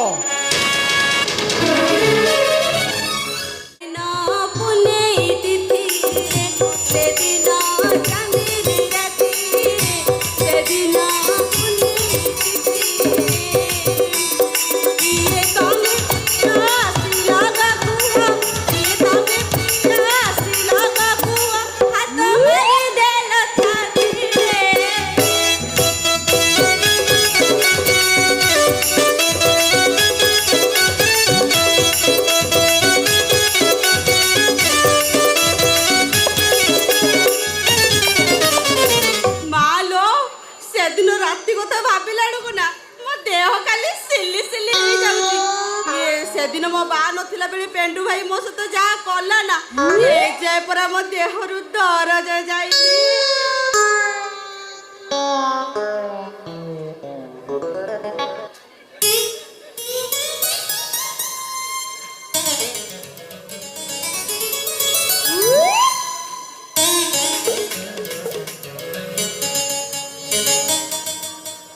Speaker 7: ପରା ମୋ ଦେହରୁ ଦରଜ ଯାଇନି।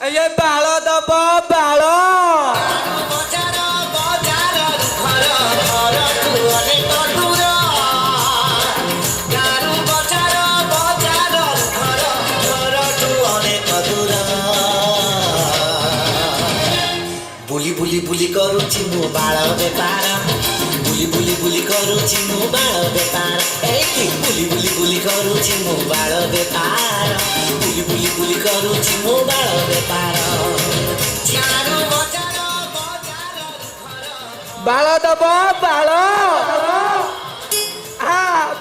Speaker 5: ଏ ବାଳ ଦବ ବାଳ
Speaker 9: ବୁଲି ବୁଲି ବୁଲି କରୁଛି ମୁଁ ବାଳ ବେପାର ବୁଲି ବୁଲି ବୁଲି କରୁଛି ମୁଁ ବାଳ ବେପାର ଏଇଠି ବୁଲି ବୁଲି ବୁଲି କରୁଛି ମୁଁ ବାଳ ବେପାର ବୁଲି ବୁଲି ବୁଲି କରୁଛି ମୁଁ ବାଳ ବେପାର
Speaker 5: ବାଳ ଦବ ବାଳ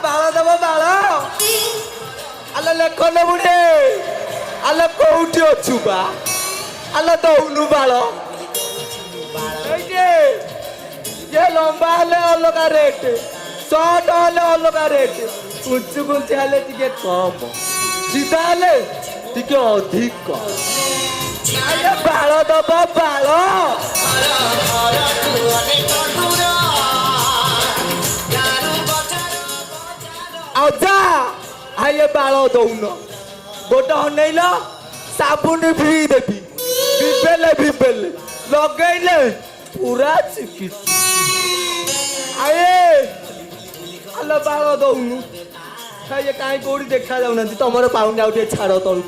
Speaker 5: ବାଳ ଦବ ବାଳ ଆଲୋ ଲେଖନ ବୁଢ଼େ ଆଲୋ କୋଉଠି ଅଛୁ ବା ଆଲୋ ଦଉନୁ ବାଳ ये लंबा हेले अलग रेट शॉर्ट हेले अलग रेट कुंच कुंच हेले टिके कम सीधा हेले टिके अधिक अरे बाल दब बाल आजा आये बाल दौन गोटे हनैल साबुन भी देवी भिपेले लगैले पूरा चिकित्सा आए आलो बाल दौनु ये कहीं कौटी देखा जाऊना तुम पाऊन जाऊ छाड़ तलू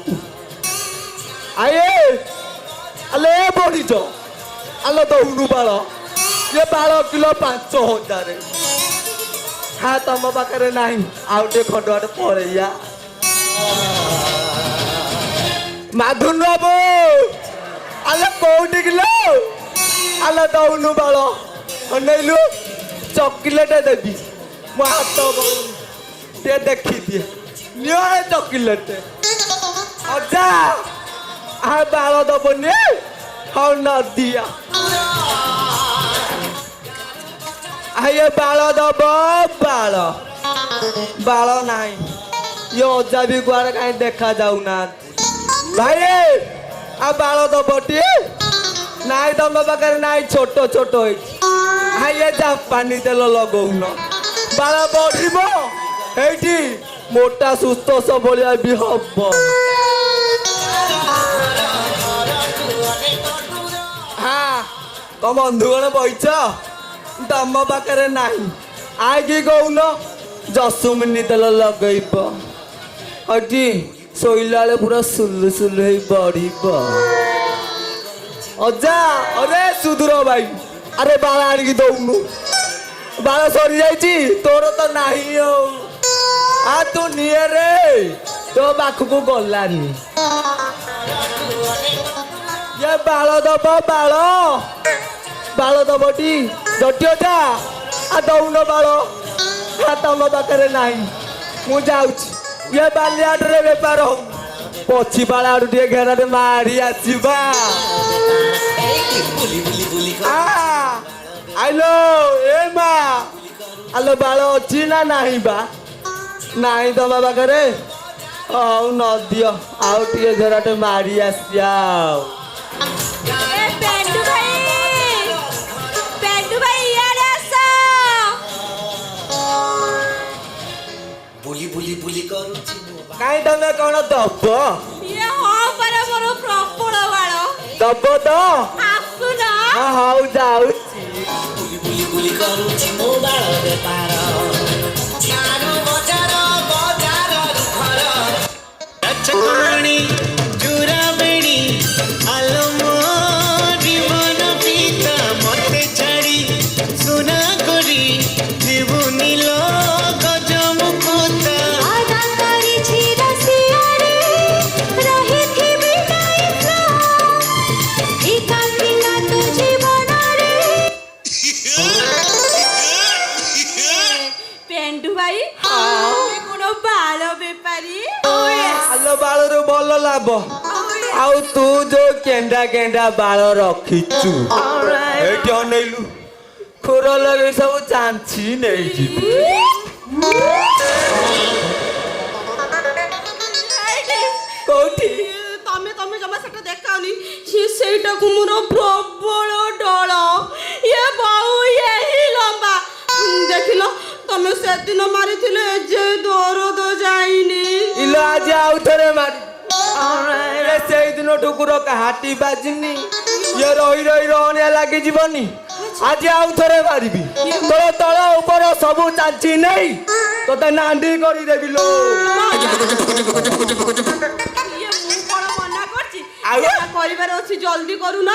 Speaker 5: आए आलो ए बढ़ीच आलो दौनु बाल ये बाल किलो 5,000 हाँ तुम पाखे ना आउ टे खंडुआटे पड़ैया माधुन बाबू आलो कौटी किलो आलो दौनु बाल अनैलु चॉकलेट देवी मो हाथ टे देखी दिए नियो चॉकलेट अजा आ बाल दबनी हाँ न दिया ये बाल दब बाल बाल नाई ये अजा भी गुआड़े कहीं देखा जाऊना भाई आ बाल दबटी नाई तुम पाखे नाई छोट छोट ये जापानी तेल लगौन बाल बढ़ ये मोटा सुस्थ सबलिया भी हम हाँ तुम बंधुगण बैच तुम पाखे ना आईकी कौन जसुमिनी तेल लगेब ये शोला पूरा सुलु सुलु बढ़ अजा अरे सुदूर भाई अरे बाल आनिकी दौनु बाल सरी जाइए तोर तो नहीं आ तू निये रे तो पाखक गलानी ये बाल दब बाल बाल दबटी जटिया जा आ दौन बाल हाँ तुम पाखे ना मु जाऊँ ये बालियाट रे बेपार हो पछी बाला आड़ू टे घेरा मारी आसवा आलो ए मा आलो बाल अच्छी ना नहीं बा नहीं तुम पाखे हऊ न दियो आउ टे घेराटे मारी आसिया
Speaker 9: बुली बुली बुली करूची
Speaker 5: कहीं तुम कौन दब
Speaker 7: ये हाँ परा मोरो प्रबल बाल
Speaker 5: दब तो
Speaker 7: आसुन
Speaker 5: हाँ हऊ जाऊ
Speaker 9: बुली बुली बुली करूची मो बाळ बेपार चारू बजार बजार घर रचकणी जुरा बेणी आलो मो जीवन पिता मते छाड़ी सुना करी जीवनी लो गजम कोता
Speaker 7: आधा करी छिरा सियारे रही थी बिनाई सा एकाकी ना तो जीवन रे पेंडू भाई ये कोनो बाल बेपारी
Speaker 5: आलो बाल रो भल लाभ आउ तू जो केंडा केंडा बाल रखीचु एठी अनैलु खोर लगे सब चांची नहीं ଆଜି ଆଉ ଥରେ ମାରି ସେଇ ଦିନ ଠୁକୁର ହାଟି ବାଜିନି ଇଏ ରହି ରହି ରହଣିଆ ଲାଗିଯିବନି ଆଜି ଆଉ ଥରେ ମାରିବି ତୋର ତଳ ଉପର ସବୁ ଚାଞ୍ଚି ନେଇ ତୋତେ ନାଣ୍ଡି କରିଦେବି ଲୋ
Speaker 10: କରିବାର ଅଛି ଜଲ୍ଦି କରୁନ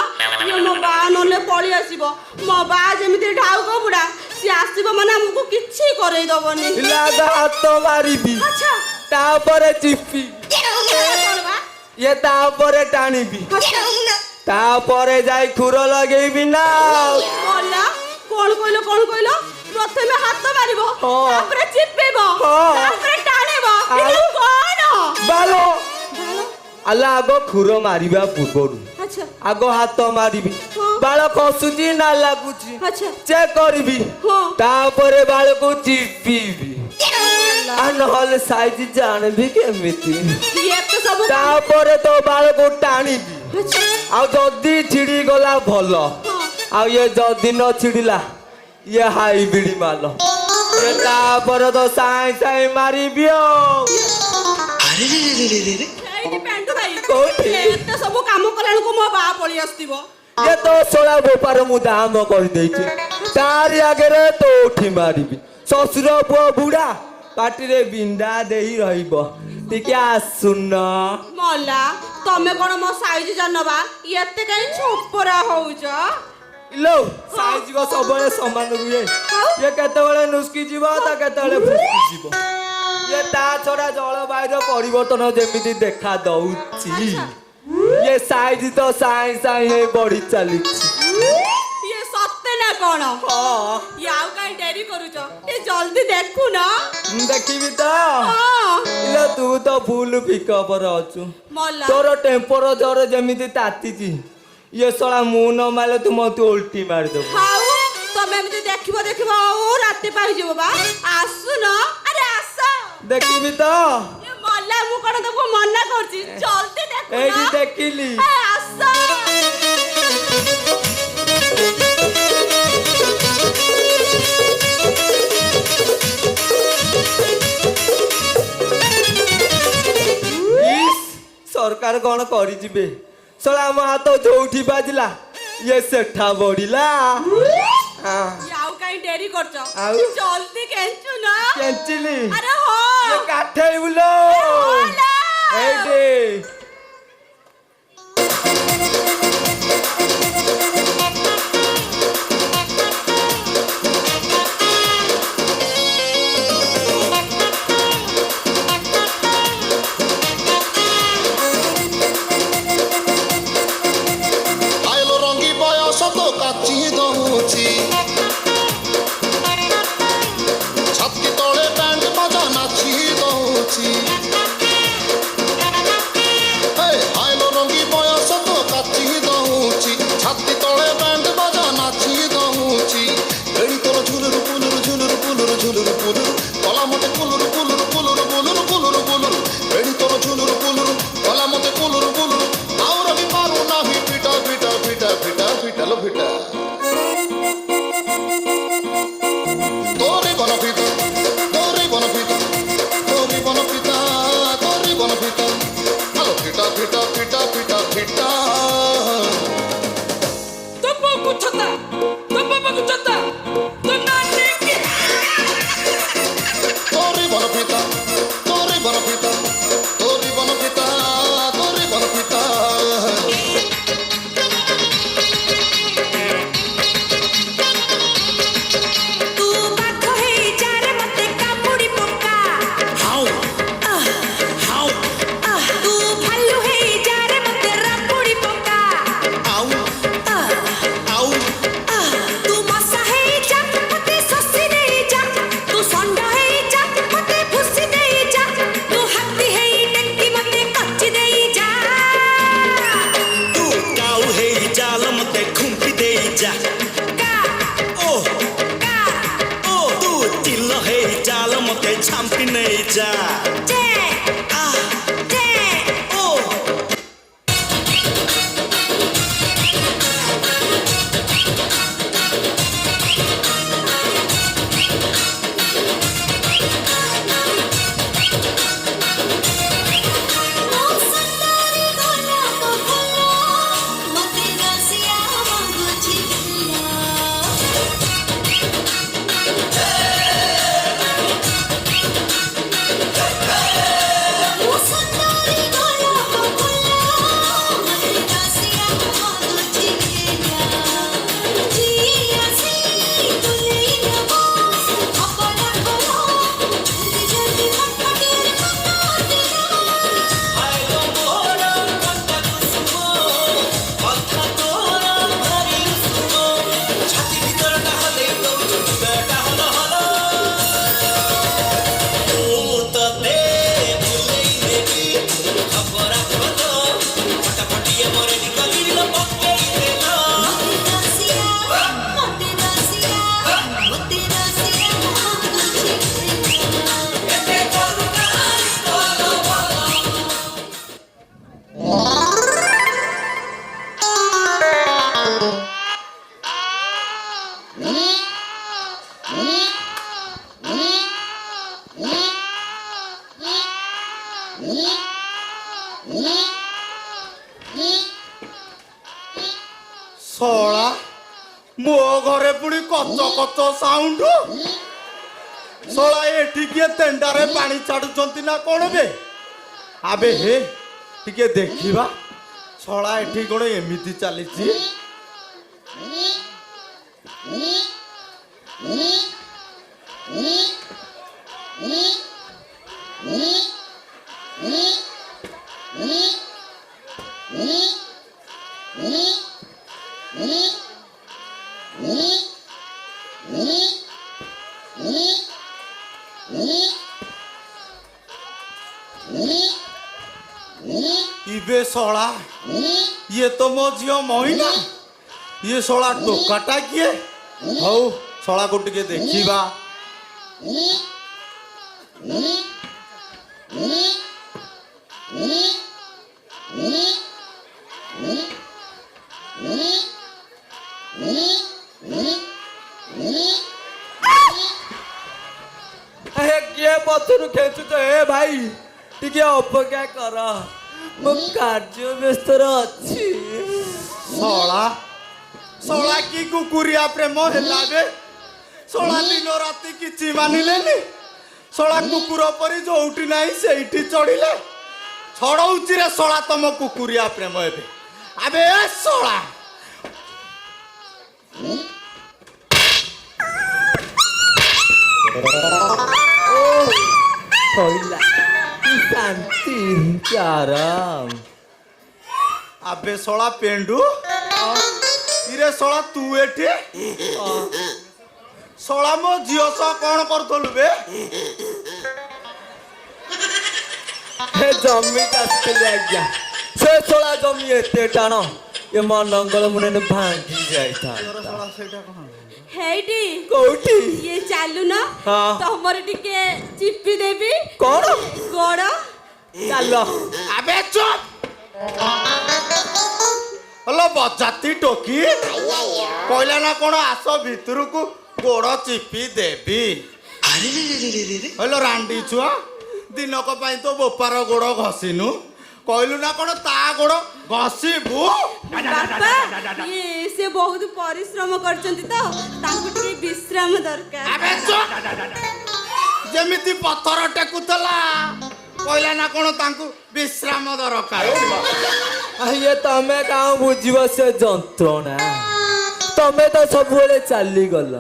Speaker 10: ମୋ ବା ନହେଲେ ପଳେଇ ଆସିବ ମୋ ବା ଯେମିତି ଢାଉକ ବୁଢା ସିଏ ଆସିବ ମାନେ ଆମକୁ କିଛି କରେଇ ଦବନି
Speaker 5: ହାତ ମାରିବି ତାପରେ ଚିପି ଇଏ ତାପରେ ଟାଣିବି ତାପରେ ଯାଇ ଖୁର ଲଗେଇବି ନା
Speaker 10: କଣ କହିଲ ପ୍ରଥମେ ହାତ ମାରିବ ତାପରେ ଚିପିବ ତାପରେ ଟାଣିବ କଣ
Speaker 5: ବାଲୋ ଆଲା ଆଗ ଖୁର ମାରିବା ପୂର୍ବରୁ ଆଗ ହାତ ମାରିବି ବାଳ ଖସୁଛି ନା ଲାଗୁଛି ଚେକ୍ କରିବି ତାପରେ ବାଳକୁ ଚିପିବି ନହେଲେ ସାଇଜ ଜାଣିବି କେମିତି ତାପରେ ତ ବାଳକୁ ଟାଣିବି ଆଉ ଯଦି ଛିଡି ଗଲା ଭଲ ଆଉ ଇଏ ଯଦି ନ ଛିଡିଲା ଇଏ ହାଇବ୍ରିଡ ମାଲ ତାପରେ ତ ସାଇଁ ସାଇଁ ମାରିବି
Speaker 10: ଏତେ ସବୁ କାମ କଲାବେଳକୁ ମୋ ବା ପଳେଇ ଆସିଥିବ
Speaker 5: ଇଏ ତ ଶୋଳା ବେପାର ମୁଁ ଦାମ କରିଦେଇଛି ତାରି ଆଗରେ ତୋଠି ମାରିବି ଶ୍ୱଶୁର ପୁଅ ବୁଢା ପାଟିରେ ବିଣ୍ଡା ଦେଇ ରହିବ ଟିକେ ଆସୁନ
Speaker 10: ମଲା ତମେ କଣ ମୋ ସାଇଜ ଜାଣବା ଏତେ କାଇଁ ଛୋପରା ହଉଛ
Speaker 5: ଲୋ ସାଇଜ ସବୁବେଳେ ସମାନ ରୁହେ ଇଏ କେତେବେଳେ ନୁସ୍କି ଯିବ ତା କେତେବେଳେ ଫୁସ୍କି ଯିବ ଇଏ ତା ଛଡା ଜଳବାୟୁର ପରିବର୍ତ୍ତନ ଯେମିତି ଦେଖା ଦଉଛି ଇଏ ସାଇଜ ତ ସାଇଁ ସାଇଁ ହେଇ ବଢି ଚାଲିଛି
Speaker 10: ଇଏ ସତେ ନା କଣ ଇଏ ଆଉ କାଇଁ ଡେରି କରୁଛ ଏ ଜଲ୍ଦି ଦେଖୁନ
Speaker 5: ଦେଖିବି ତ ଇଲୋ ତୁ ତ ଫୁଲ ପିକଅପରେ ଅଛୁ
Speaker 10: ମଲା
Speaker 5: ତୋର ଟେମ୍ପରେଚର ଯେମିତି ତାତିଛି ଇଏ ଶଳା ମୁଁ ନ ମାରିଲେ ତୁ ମତେ ଓଲଟି ମାରିଦେବୁ
Speaker 10: ଆଉ ତମେ ଏମିତି ଦେଖିବ ଆଉ ରାତି ପାଇଯିବ ବା ଆସୁନ ଆରେ ଆସ
Speaker 5: ଦେଖିବି ତ
Speaker 10: ମଲା ମୁଁ କଣ ତମକୁ ମନା କରୁଛି ଜଲ୍ଦି ଦେଖୁନ
Speaker 5: ଏଇଠି ଦେଖିଲି
Speaker 10: ଆସ
Speaker 5: ସରକାର କଣ କରିଯିବେ ଶଳା ଆମ ହାତ ଯୋଉଠି ବାଜିଲା ଇଏ ସେଠା ବଢିଲା
Speaker 10: ଆଉ କାଇଁ ଡେରି କରୁଛ
Speaker 5: ଆଉ
Speaker 10: ଜଲ୍ଦି କେଞ୍ଚୁନ
Speaker 5: କେଞ୍ଚିଲି
Speaker 10: ଆରେ ହଁ
Speaker 5: କାଠେଇବୁ ଲୋ ଏଇଠି
Speaker 9: छाम्पी नहीं जा
Speaker 1: ଶଳା ମୋ ଘରେ ପୁଣି କଚ କଚ ସାଉଣ୍ଡ। ଶଳା ଏଠି କିଏ ତେଣ୍ଡାରେ ପାଣି ଛାଡୁଛନ୍ତି ନା କଣ ବେ? ଆବେ ହେ ଟିକେ ଦେଖିବା ଶଳା ଏଠି କଣ ଏମିତି ଚାଲିଛି। इबे शोला ये तो मो झियो महिला ये शोला टोकाटा किए हौ शोला को टिके देखिबा।
Speaker 5: କିଏ ପଛରୁ ଖେଚୁଛ ଏ ଭାଇ ଟିକେ ଅପେକ୍ଷା କର ମୁଁ କାର୍ଯ୍ୟ ବ୍ୟସ୍ତରେ ଅଛି।
Speaker 1: शोला शोला की कुकुरिया प्रेम हैला बे शोला दिन राति किछि मानिलेनी शोला कुकुर परी जोउठी नाही सेठी चढ़िले छड़ौची रे शोला तम कुकुरिया प्रेम हेबे। अबे ए शोला
Speaker 5: କହିଲା କି ଶାନ୍ତି କି ଆରାମ।
Speaker 1: अबे शोला पेंडू इरे शोला तू एठी शोला मो झियो स कोन करतलु बे?
Speaker 5: हे जमी ଆସିଥିଲି ଆଜ୍ଞା ସେ ଶଳା ଜମି ଏତେ ଟାଣ ଏ ମନଙ୍ଗଳ ମୁଣ୍ଡରେ ଭାଙ୍ଗି ଯାଇଥାନ୍ତା।
Speaker 10: ହେଇଟି
Speaker 5: କୋଉଠି
Speaker 10: ଇଏ ଚାଲୁନ
Speaker 5: ହଁ।
Speaker 10: ତମର ଟିକେ ଚିପି ଦେବି
Speaker 5: କଣ
Speaker 10: ଗୋଡ଼।
Speaker 5: ଚାଲ
Speaker 1: अबे चुप हलो बजाती टोकी कहला ना कौन आस भितर को गोड़ चिपी देवी। हलो रांडी छुआ दिनक पाई तो बोपार गोड़ घसीनु कहलु ना कौन ता गोड़ घसीबू।
Speaker 10: ବାପା ଇଏ ସେ ବହୁତ ପରିଶ୍ରମ କରିଛନ୍ତି ତ ତାଙ୍କୁ ଟିକେ ବିଶ୍ରାମ ଦରକାର।
Speaker 1: अबे चुप जेमिति पत्थर टेकुतला कहला ना कौन तांकु विश्राम दरकार।
Speaker 5: ଇଏ ତମେ କାଁ ବୁଝିବ ସେ ଯନ୍ତ୍ରଣା ତମେ ତ ସବୁବେଳେ ଚାଲିଗଲ।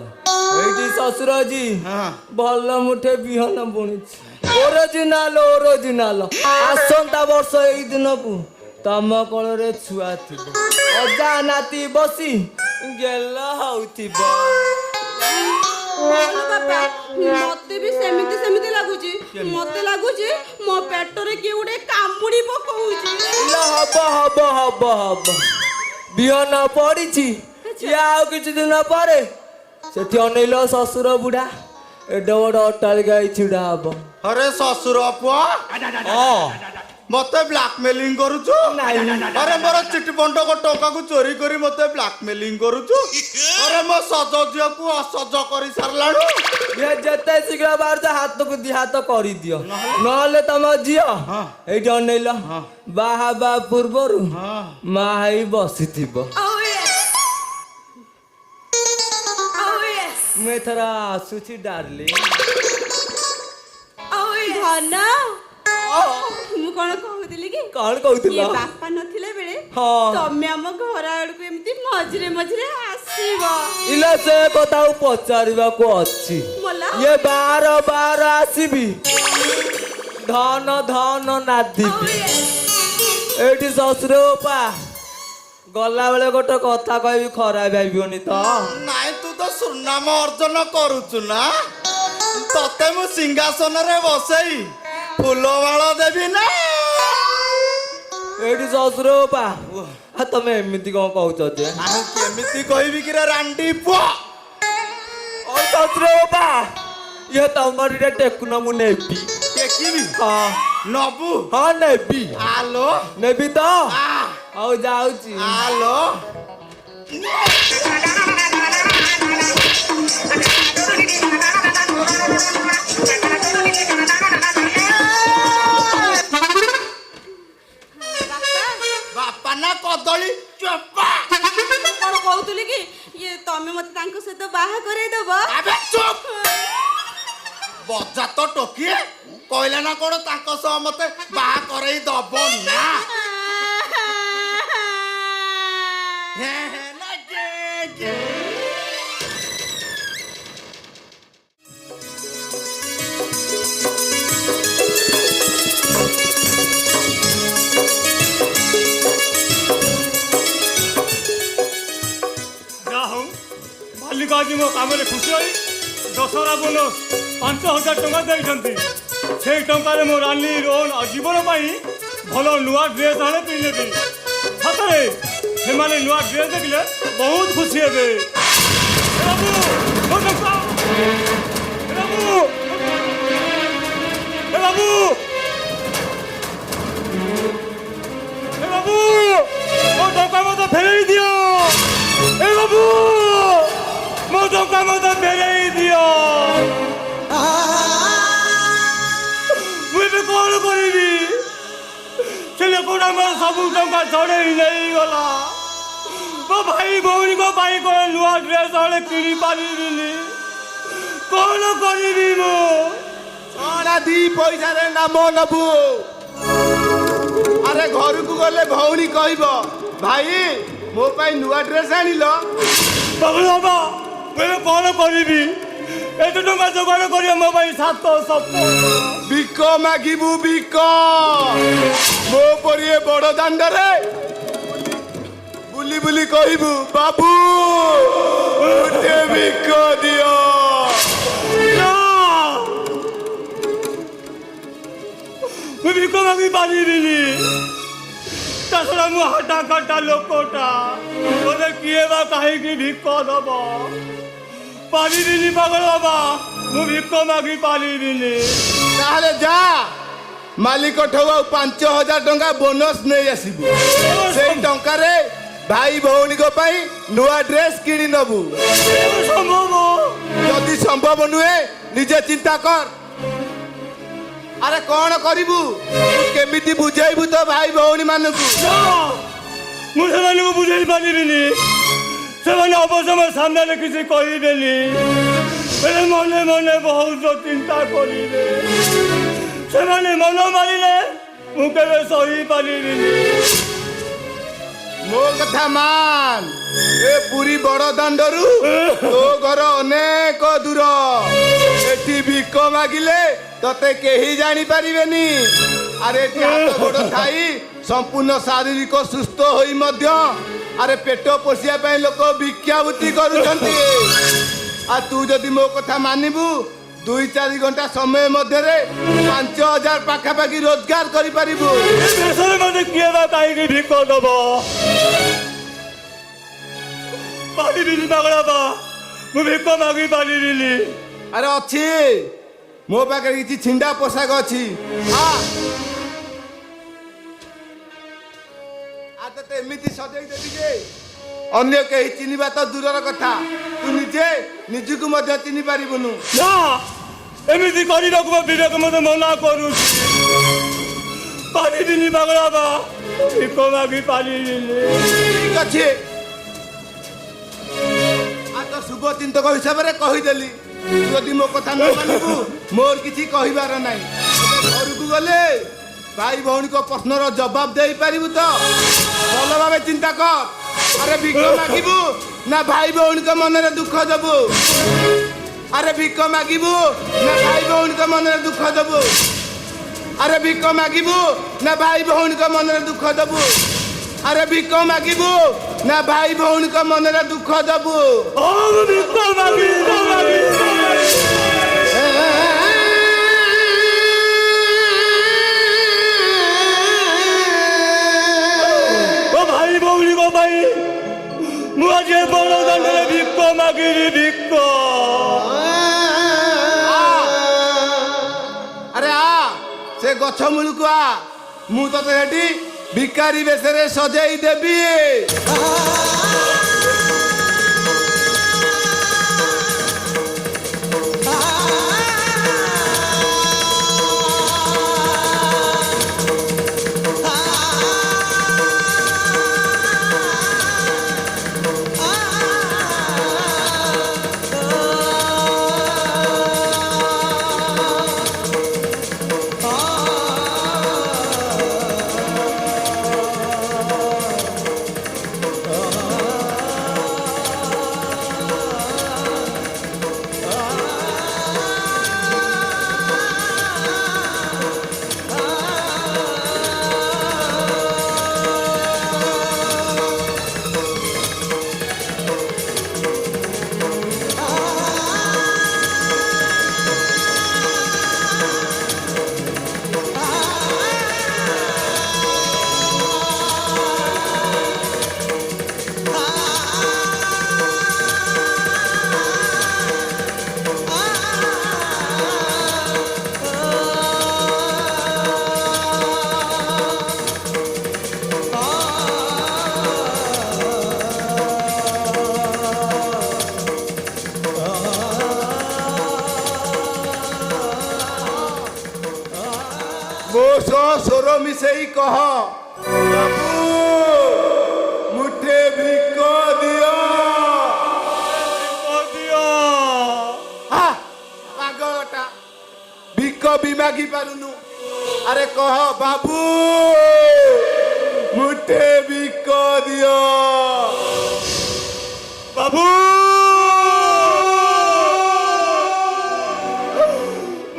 Speaker 5: ଏଇଠି ଶ୍ୱଶୁରଜୀ ଭଲ ମୁଠେ ବିହନ ବୁଣିଛି ଓରିଜିନାଲ ଓରିଜିନାଲ। ଆସନ୍ତା ବର୍ଷ ଏଇ ଦିନକୁ ତମ କୋଳରେ ଛୁଆ ଥିବ ଅଜା ନାତି ବସି ଗେଲ ହଉଥିବ।
Speaker 10: ବାପା ମତେ ବି ସେମିତି ସେମିତି ଲାଗୁଛି ମତେ ଲାଗୁଛି ମୋ ପେଟରେ କିଏ ଗୋଟେ କାମୁଡି ପକଉଛି।
Speaker 5: ହବ ହବ ହବ ହବ ବିହନ ପଡିଛି ଇଏ ଆଉ କିଛି ଦିନ ପରେ ସେଠି ଅନେଇଲ ଶ୍ୱଶୁର ବୁଢା ଏଡେ ବଡ ଅଟ୍ଟାଳିକା ଛିଡା ହବ।
Speaker 1: अरे ससुर पुआ मते ब्लैकमेलिंग करूछु। अरे मोर चिटफंड को टोका को चोरी करी मते ब्लैकमेलिंग करूछु। अरे मो सज झियो को असज करी सारलाणु।
Speaker 5: ये जेते शीघ्र बाहर हाथ को दी हाथ करी दियो नहले तम झियो एठी अनेइल बाहाबा पूर्वरु माई बसिथिबो। मैं थरा आसुची डार्लिंग
Speaker 10: ଧନ ମୁଁ କଣ କହୁଥିଲି କି
Speaker 5: କଣ କହୁଥିଲ?
Speaker 10: ଇଏ ବାପା ନଥିଲେ ବେଳେ
Speaker 5: ହଁ।
Speaker 10: ତମେ ଆମ ଘର ଆଡକୁ ଏମିତି ମଝିରେ ମଝିରେ ଆସିବ।
Speaker 5: ଇଲେ ସେ କଥା ପଚାରିବାକୁ ଅଛି
Speaker 10: ମଲା
Speaker 5: ଇଏ ବାର ବାର ଆସିବି ଧନ ଧନ ନାଦିବି ଏଇଠି ଶ୍ୱଶୁର ପା ଗଲା ବେଳେ ଗୋଟେ କଥା କହିବି ଖରାପ ଭାବିବନି ତ।
Speaker 1: नाइ तू तो सुनाम अर्जन करूछु ना तते मु सिंहासन रे बसई फूल बाଳ देबी ना।
Speaker 5: ଏଇଠି ଶ୍ୱଶୁର ପା ତମେ ଏମିତି କଣ କହୁଛ ଯେ?
Speaker 1: ଆଉ କେମିତି କହିବି କି ରେ ରାଣ୍ଡି ପୁଅ?
Speaker 5: ଓ ଶ୍ୱଶୁର ପା ଇଏ ତମର ଟିକେ ଟେକୁନ ମୁଁ ନେବି।
Speaker 1: ଦେଖିବି
Speaker 5: ହଁ
Speaker 1: ନବୁ
Speaker 5: ହଁ ନେବି
Speaker 1: ଆଲୋ
Speaker 5: ନେବି ତ
Speaker 1: ଆ
Speaker 5: ହଉ ଯାଉଛି।
Speaker 1: ଆଲୋ
Speaker 10: ବାହା କରେଇ ଦବ
Speaker 1: আবে চুপ বজ্জা তো টকিয়ে কইলে না কোন তাଙ୍କ সহ মতে বাহা করেই দব না হ্যাঁ হ্যাঁ না গে গে
Speaker 8: যা হଉ ମାଲିକ ଆଜି ମୋ କାମରେ ଖୁସି ହୋଇ ଦଶହରା ବୋନସ୍ 5,000 ଟଙ୍କା ଦେଇଛନ୍ତି। ସେଇ ଟଙ୍କାରେ ମୋ ରାନୀ ରୋହନ ଜୀବନ ପାଇଁ ଭଲ ନୂଆ ଡ୍ରେସ୍ ଆଣେ ପିନ୍ଧିବି। ସତରେ ସେମାନେ ନୂଆ ଡ୍ରେସ୍ ଦେଖିଲେ ବହୁତ ଖୁସି ହେବେ। ହେ ବାବୁ, ମୋ ଟଙ୍କା! ହେ ବାବୁ! ହେ ବାବୁ! ହେ ବାବୁ! ମୋ ଟଙ୍କା ମୋତେ ଫେରେଇ ଦିଅ! ଏ ବାବୁ ମୋ ଟଙ୍କା ମୋତେ ଫେରେଇ ଦିଅ। ମୁଁ ଏବେ କ'ଣ କରିବି? ସେ ଲୋକଟା ମୋର ସବୁ ଟଙ୍କା ଛଡ଼େଇ ନେଇଗଲା। ମୋ ଭାଇ ଭଉଣୀଙ୍କ ପାଇଁ କ'ଣ ନୂଆ ଡ୍ରେସ୍ ଆଣେ କିଣି ପାରିବିନି। କ'ଣ କରିବି ମୁଁ?
Speaker 1: ছড়া দি পয়সারে নাম নবু আরে ঘরকু গলে ভৌণী কইব ভাই ମୋ ପାଇଁ ନୂଆ ଡ୍ରେସ୍ ଆଣିଲ
Speaker 8: ବାବୁ ବାବା ମୁଁ ଏବେ କ'ଣ କରିବି? ଏତେ ଟଙ୍କା ଯୋଗାଡ଼ କରିବା ମୋ ପାଇଁ ସାତ ସପ୍ତାହ।
Speaker 1: ବିକ ମାଗିବୁ ବିକ ମୋ ପରି ବଡ଼ ଦାଣ୍ଡରେ ବୁଲି ବୁଲି କହିବୁ ବାବୁ ଗୋଟେ ବିକ ଦିଅ
Speaker 8: ମୁଁ ଭିକ ମାଗି ପାରିବିନି। ତାଛଡ଼ା ମୁଁ ହାଟା କାଟା ଲୋକଟା ମୋତେ କିଏ ବା କାହିଁକି ଭିକ ଦବ? ପାରିବିନି ପାଗଳ ବାବା ମୁଁ ଭିକ ମାଗି ପାରିବିନି।
Speaker 1: ତାହେଲେ ଯା ମାଲିକଠୁ ଆଉ 5,000 ଟଙ୍କା ବୋନସ୍ ନେଇ ଆସିବୁ। ସେଇ ଟଙ୍କାରେ ଭାଇ ଭଉଣୀଙ୍କ ପାଇଁ ନୂଆ ଡ୍ରେସ୍ କିଣି ନେବୁ।
Speaker 8: ସମ୍ଭବ
Speaker 1: ଯଦି ସମ୍ଭବ ନୁହେଁ ନିଜେ ଚିନ୍ତା କର। ଆରେ କ'ଣ କରିବୁ କେମିତି ବୁଝେଇବୁ ତ ଭାଇ ଭଉଣୀ ମାନଙ୍କୁ?
Speaker 8: ମୁଁ ସେମାନଙ୍କୁ ବୁଝେଇ ପାରିବିନି। ସେମାନେ ଅବଶ୍ୟ ମୋ ସାମ୍ନାରେ କିଛି କହିବେନି ହେଲେ ମନେ ମନେ ବହୁତ ଚିନ୍ତା କରିବେ। ସେମାନେ ମନ ମାରିଲେ ମୁଁ କେବେ ସହିପାରିବିନି।
Speaker 1: ମୋ କଥା ମାନ ଏ ପୁରୀ ବଡ଼ ଦାଣ୍ଡରୁ ତୋ ଘର ଅନେକ ଦୂର। ଏଠି ଭିକ ମାଗିଲେ ତତେ କେହି ଜାଣିପାରିବେନି। ଆରେ ଏଠି ହାତ ଗୋଡ଼ ଥାଇ ସମ୍ପୂର୍ଣ୍ଣ ଶାରୀରିକ ସୁସ୍ଥ ହୋଇ ମଧ୍ୟ ଆରେ ପେଟ ପୋଷିବା ପାଇଁ ଲୋକ ଭିକ୍ଷାବୃତ୍ତି କରୁଛନ୍ତି। ଆଉ ତୁ ଯଦି ମୋ କଥା ମାନିବୁ 2-4 ଘଣ୍ଟା ସମୟ ମଧ୍ୟରେ 5,000 ପାଖାପାଖି ରୋଜଗାର କରିପାରିବୁ।
Speaker 8: ଦେଶରେ ମୋତେ କିଏ ବା କାହିଁକି ଭିକ ଦବ? ପାରିବିନି ପାଗଳ ବା ମୁଁ ଭିକ ମାଗି ପାରିବିନି।
Speaker 1: ଆରେ ଅଛି ମୋ ପାଖରେ କିଛି ଛିଣ୍ଡା ପୋଷାକ ଅଛି। ତତେ ଏମିତି ସଜେଇ ଦେବି ଯେ ଅନ୍ୟ କେହି ଚିହ୍ନିବା ତ ଦୂରର କଥା ତୁ ନିଜେ ନିଜକୁ ମଧ୍ୟ ଚିହ୍ନି ପାରିବୁନୁ।
Speaker 8: ନା ଏମିତି କରିବାକୁ ମୋ ବିବେକ ମୋତେ ମନା କରୁଛି। ପାରିବିନି ପାଗଳ ବା ଭିକ ମାଗି ପାରିବିନି।
Speaker 1: ଠିକ ଅଛି ତ ଶୁଭ ଚିନ୍ତକ ହିସାବରେ କହିଦେଲି। ତୁ ଯଦି ମୋ କଥା ନ ମାନିବୁ ମୋର କିଛି କହିବାର ନାହିଁ। ଘରକୁ ଗଲେ ଭାଇ ଭଉଣୀଙ୍କ ପ୍ରଶ୍ନର ଜବାବ ଦେଇପାରିବୁ ତ? ଭଲ ଭାବେ ଚିନ୍ତା କର। ଆରେ ଭିକ ମାଗିବୁ ନା ଭାଇ ଭଉଣୀଙ୍କ ମନରେ ଦୁଃଖ ଦେବୁ? ଆରେ ଭିକ ମାଗିବୁ ନା ଭାଇ ଭଉଣୀଙ୍କ ମନରେ ଦୁଃଖ ଦେବୁ? ଆରେ ଭିକ ମାଗିବୁ ନା ଭାଇ ଭଉଣୀଙ୍କ ମନରେ ଦୁଃଖ ଦେବୁ? ଆରେ ଭିକ ମାଗିବୁ ନା ଭାଇ ଭଉଣୀଙ୍କ ମନରେ ଦୁଃଖ ଦେବୁ?
Speaker 8: ଭିକ ମାଗି ଭାଇ ଭଉଣୀଙ୍କ ପାଇଁ ମୁଁ ଆଜି ବଡ଼ ଦାଣ୍ଡରେ ଭିକ ମାଗିବି। ଭିକ
Speaker 1: ଆରେ ଆ ସେ ଗଛ ମୂଳକୁ ଆ ମୁଁ ତତେ ସେଠି ଭିକାରୀ ବେଶରେ ସଜେଇ ଦେବି। ମୋ ସହ ସ୍ୱର ମିଶେଇ କହ ବାବୁ ମୁଠେ ଭିକ ଦିଅ। ପାଗଳଟା ଭିକ ବି ମାଗି ପାରୁନୁ। ଆରେ କହ ବାବୁ ମୁଠେ ଭିକ ଦିଅ।
Speaker 4: ବାବୁ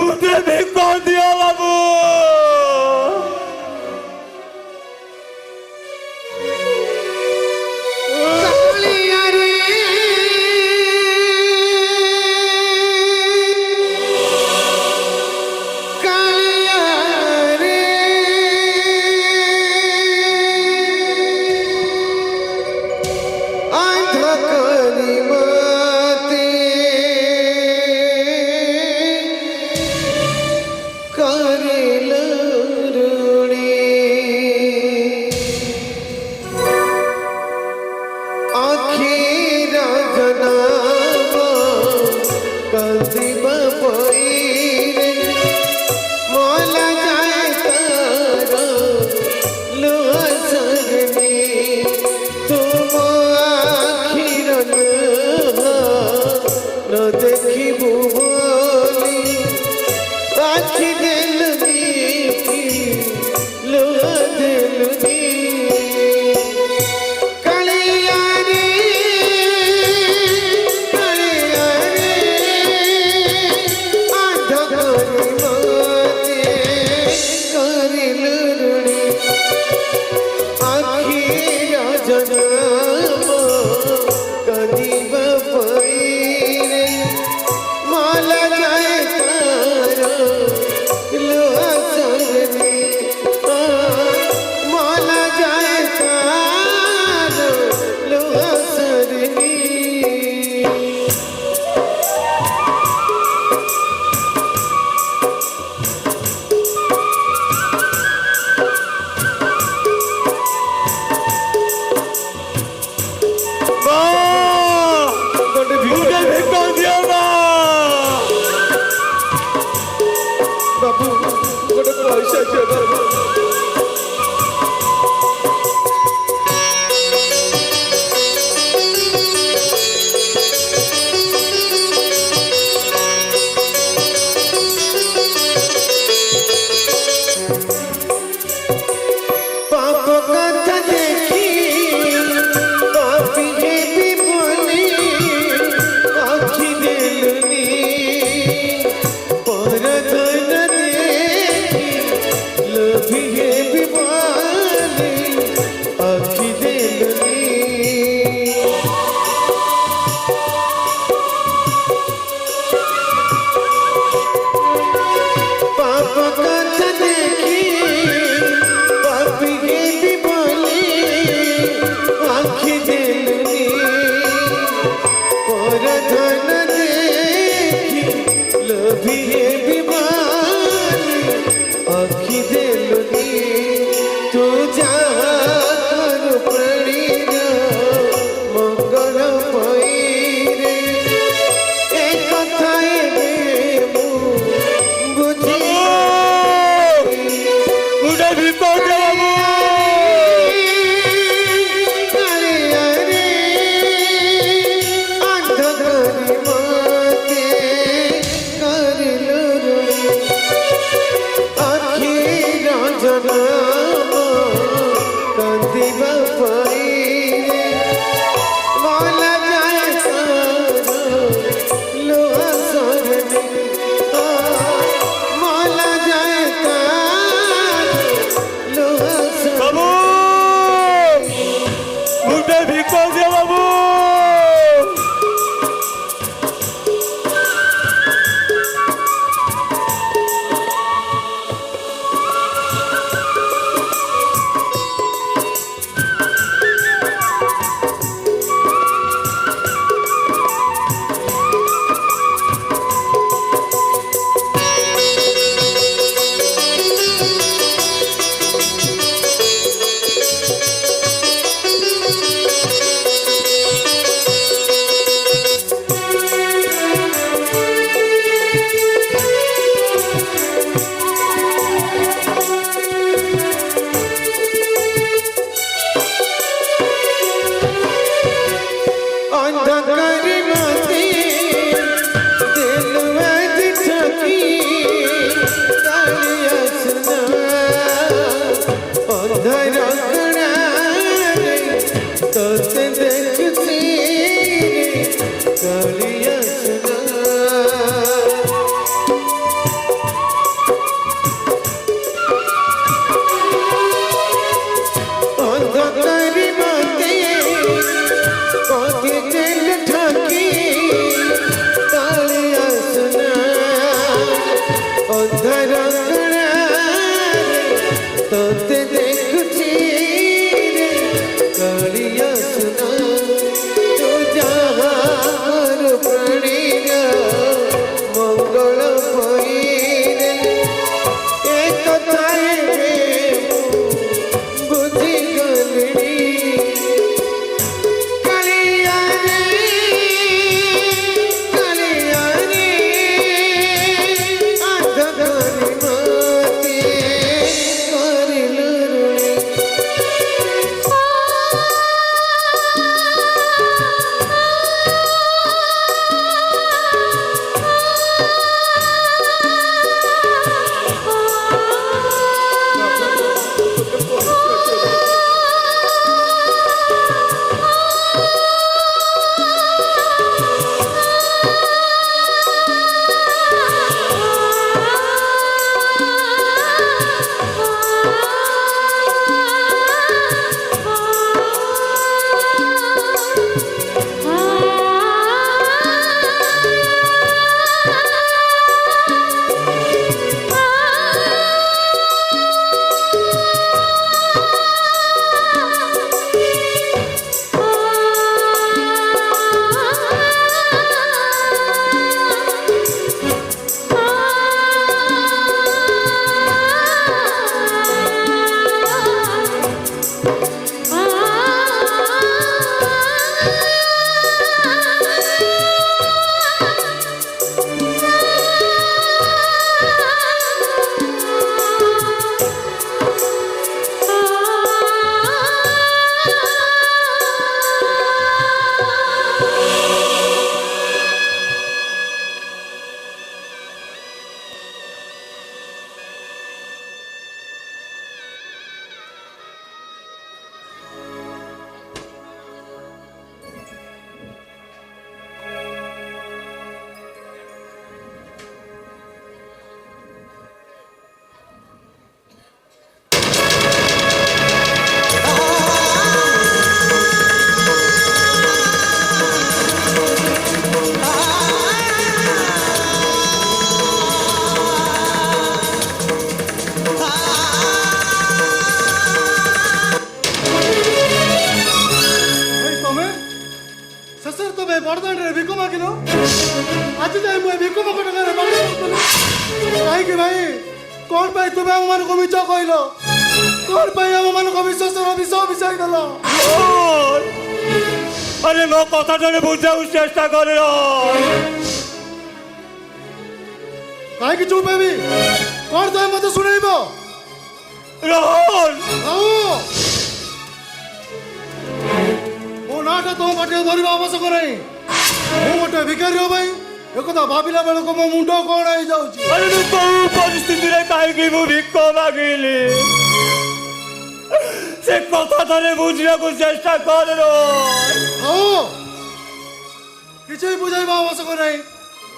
Speaker 4: ମୁଠେ ଭିକ ଦିଅ ବାବୁ।
Speaker 3: তোতে দেখছি রে কালিয়া সুনা তু যাহার প্রাণীর মঙ্গল পইরে এ কথায় বুঝি গলিনি কালিয়া রে কালিয়া রে আধকারি মাতে করিলু রুণী ଶେଷରେ ତମେ ବଡ଼ଦାଣ୍ଡରେ ଭିକ ମାଗିଲ ଆଜି ଯାଇ ମୁଁ ଭିକ ମକ ଟଙ୍କାରେ କାହିଁକି ଭାଇ କ'ଣ ପାଇଁ ତୁମେ ଆମମାନଙ୍କୁ ମିଛ କହିଲ କ'ଣ ପାଇଁ ଆମମାନଙ୍କ ବିଶ୍ୱାସର ବିଷ ମିଶାଇଦେଲ
Speaker 8: আরে মো কথাটা বুঝাও চেষ্টা করে
Speaker 2: କାହିଁକି ଚୁପ୍ ହେବି କ'ଣ ତମେ ମୋତେ ଶୁଣେଇବ
Speaker 8: রোহন
Speaker 2: ଆଉ ମୋ ନାଁଟା ତମ ପାଟିରେ ଧରିବା ଆବଶ୍ୟକ ନାହିଁ ମୁଁ ଗୋଟେ ଭିକାରୀ ଭାଇ একথা ভাবিলা বেড়ে মো মুন্ড কଣ ହେଇଯାଉଛି
Speaker 8: আরে ମୁଁ କୋଉ ପରିସ୍ଥିତିରେ କାହିଁକି ମୁଁ ଭିକ ମାଗିଲି ସେ କଥା ଥରେ ବୁଝିବାକୁ ଚେଷ୍ଟା କର
Speaker 2: ହଉ କିଛି ବୁଝାଇବା ଆବଶ୍ୟକ ନାହିଁ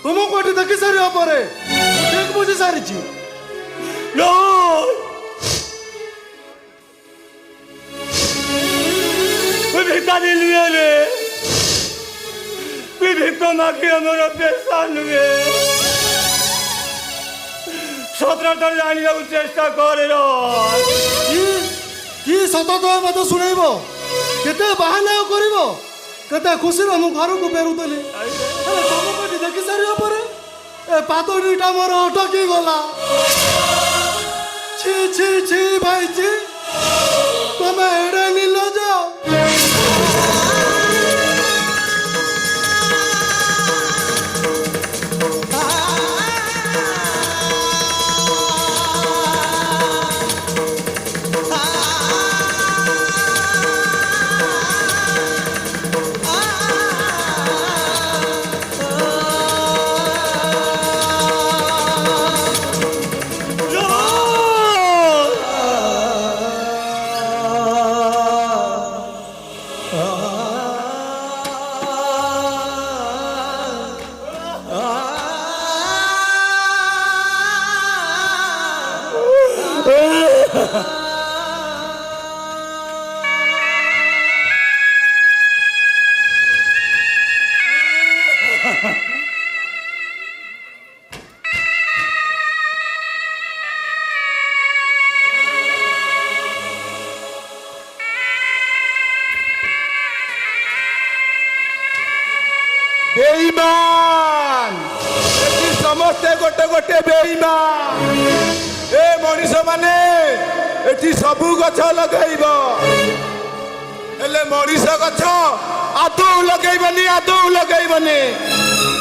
Speaker 2: ତୁମକୁ ଏଠି ଦେଖି ସାରିବା ପରେ ମୁଁ ଠିକ ବୁଝି ସାରିଛି
Speaker 8: ମୁଁ ଭିକାରୀ ନୁହେଁ ରେ ভিক মাগি আমার পেশা নুহে সতটা জানিବାକୁ চেষ্টা করে
Speaker 2: কি সত তো মতো শুনাইব কেতে বাহানা করিব কেতে খুশিରେ ମୁଁ ଘରକୁ ଫେରୁଥିଲି ତମକୁ ଦେଖି ସାରିବା ପରେ ଏ ପାଦଟିଟା ମୋର ଅଟକି ଗଲା ଛି ଛି ଛି ଭାଇ ଛି ତମେ ଏଡ଼େ ନିର୍ଲଜ୍ଜ
Speaker 1: ବେଇମାନ ଏଠି ସମସ୍ତେ ଗୋଟେ ଗୋଟେ ବେଇମାନ ଏ ମଣିଷ ମାନେ ଏଠି ସବୁ ଗଛ ଲଗାଇବ ହେଲେ ମଣିଷ ଗଛ ଆଦୌ ଲଗାଇବନି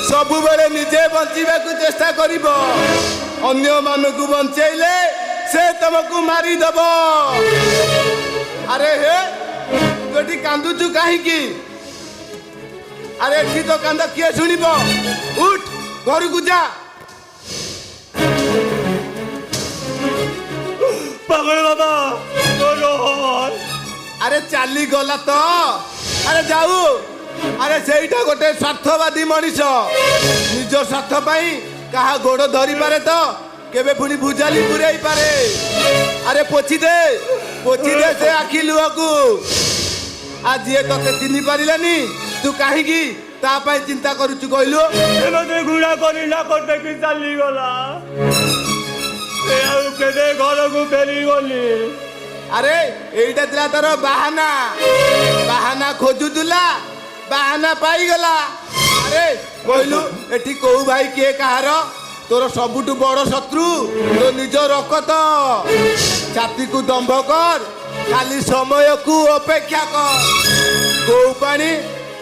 Speaker 1: ସବୁବେଳେ ନିଜେ ବଞ୍ଚିବାକୁ ଚେଷ୍ଟା କରିବ ଅନ୍ୟମାନଙ୍କୁ ବଞ୍ଚେଇଲେ ସେ ତମକୁ ମାରିଦବ ଆରେ ହେ ତୁ ଏଠି କାନ୍ଦୁଛୁ କାହିଁକି ଆରେ ଏଠି ତ କାନ୍ଦ କିଏ ଶୁଣିବ ଉଠ ଘରକୁ ଯା
Speaker 8: ପାଗଳ ବାବା
Speaker 1: ଆରେ ଚାଲିଗଲା ତ ଆରେ ଯାଉ ଆରେ ସେଇଟା ଗୋଟେ ସ୍ୱାର୍ଥବାଦୀ ମଣିଷ ନିଜ ସ୍ୱାର୍ଥ ପାଇଁ କାହା ଗୋଡ଼ ଧରିପାରେ ତ କେବେ ପୁଣି ଭୁଜାଲି ପୁରେଇ ପାରେ ଆରେ ପୋଛିଦେ ସେ ଆଖି ଲୁହକୁ ଆଜି ଏ ତତେ ଚିହ୍ନି ପାରିଲାନି ତୁ କାହିଁକି ତା ପାଇଁ ଚିନ୍ତା କରୁଛୁ କହିଲୁ
Speaker 8: ମତେ ଘୁଣା କରି ନାକ ଟେକି ଚାଲିଗଲା ଆଉ କେବେ ଘରକୁ ଫେରିଗଲି
Speaker 1: ଆରେ ଏଇଟା ଥିଲା ତାର ବାହାନା ଖୋଜୁଥିଲା ବାହାନା ପାଇଗଲା ଆରେ କହିଲୁ ଏଠି କୋଉ ଭାଇ କିଏ କାହାର ତୋର ସବୁଠୁ ବଡ ଶତ୍ରୁ ତୋ ନିଜ ରକତ ଛାତିକୁ ଦମ୍ଭ କର ଖାଲି ସମୟକୁ ଅପେକ୍ଷା କର କୋଉ ପାଣି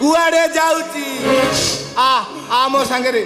Speaker 1: କୁଆଡେ ଯାଉଛି ଆ ମୋ ସାଙ୍ଗରେ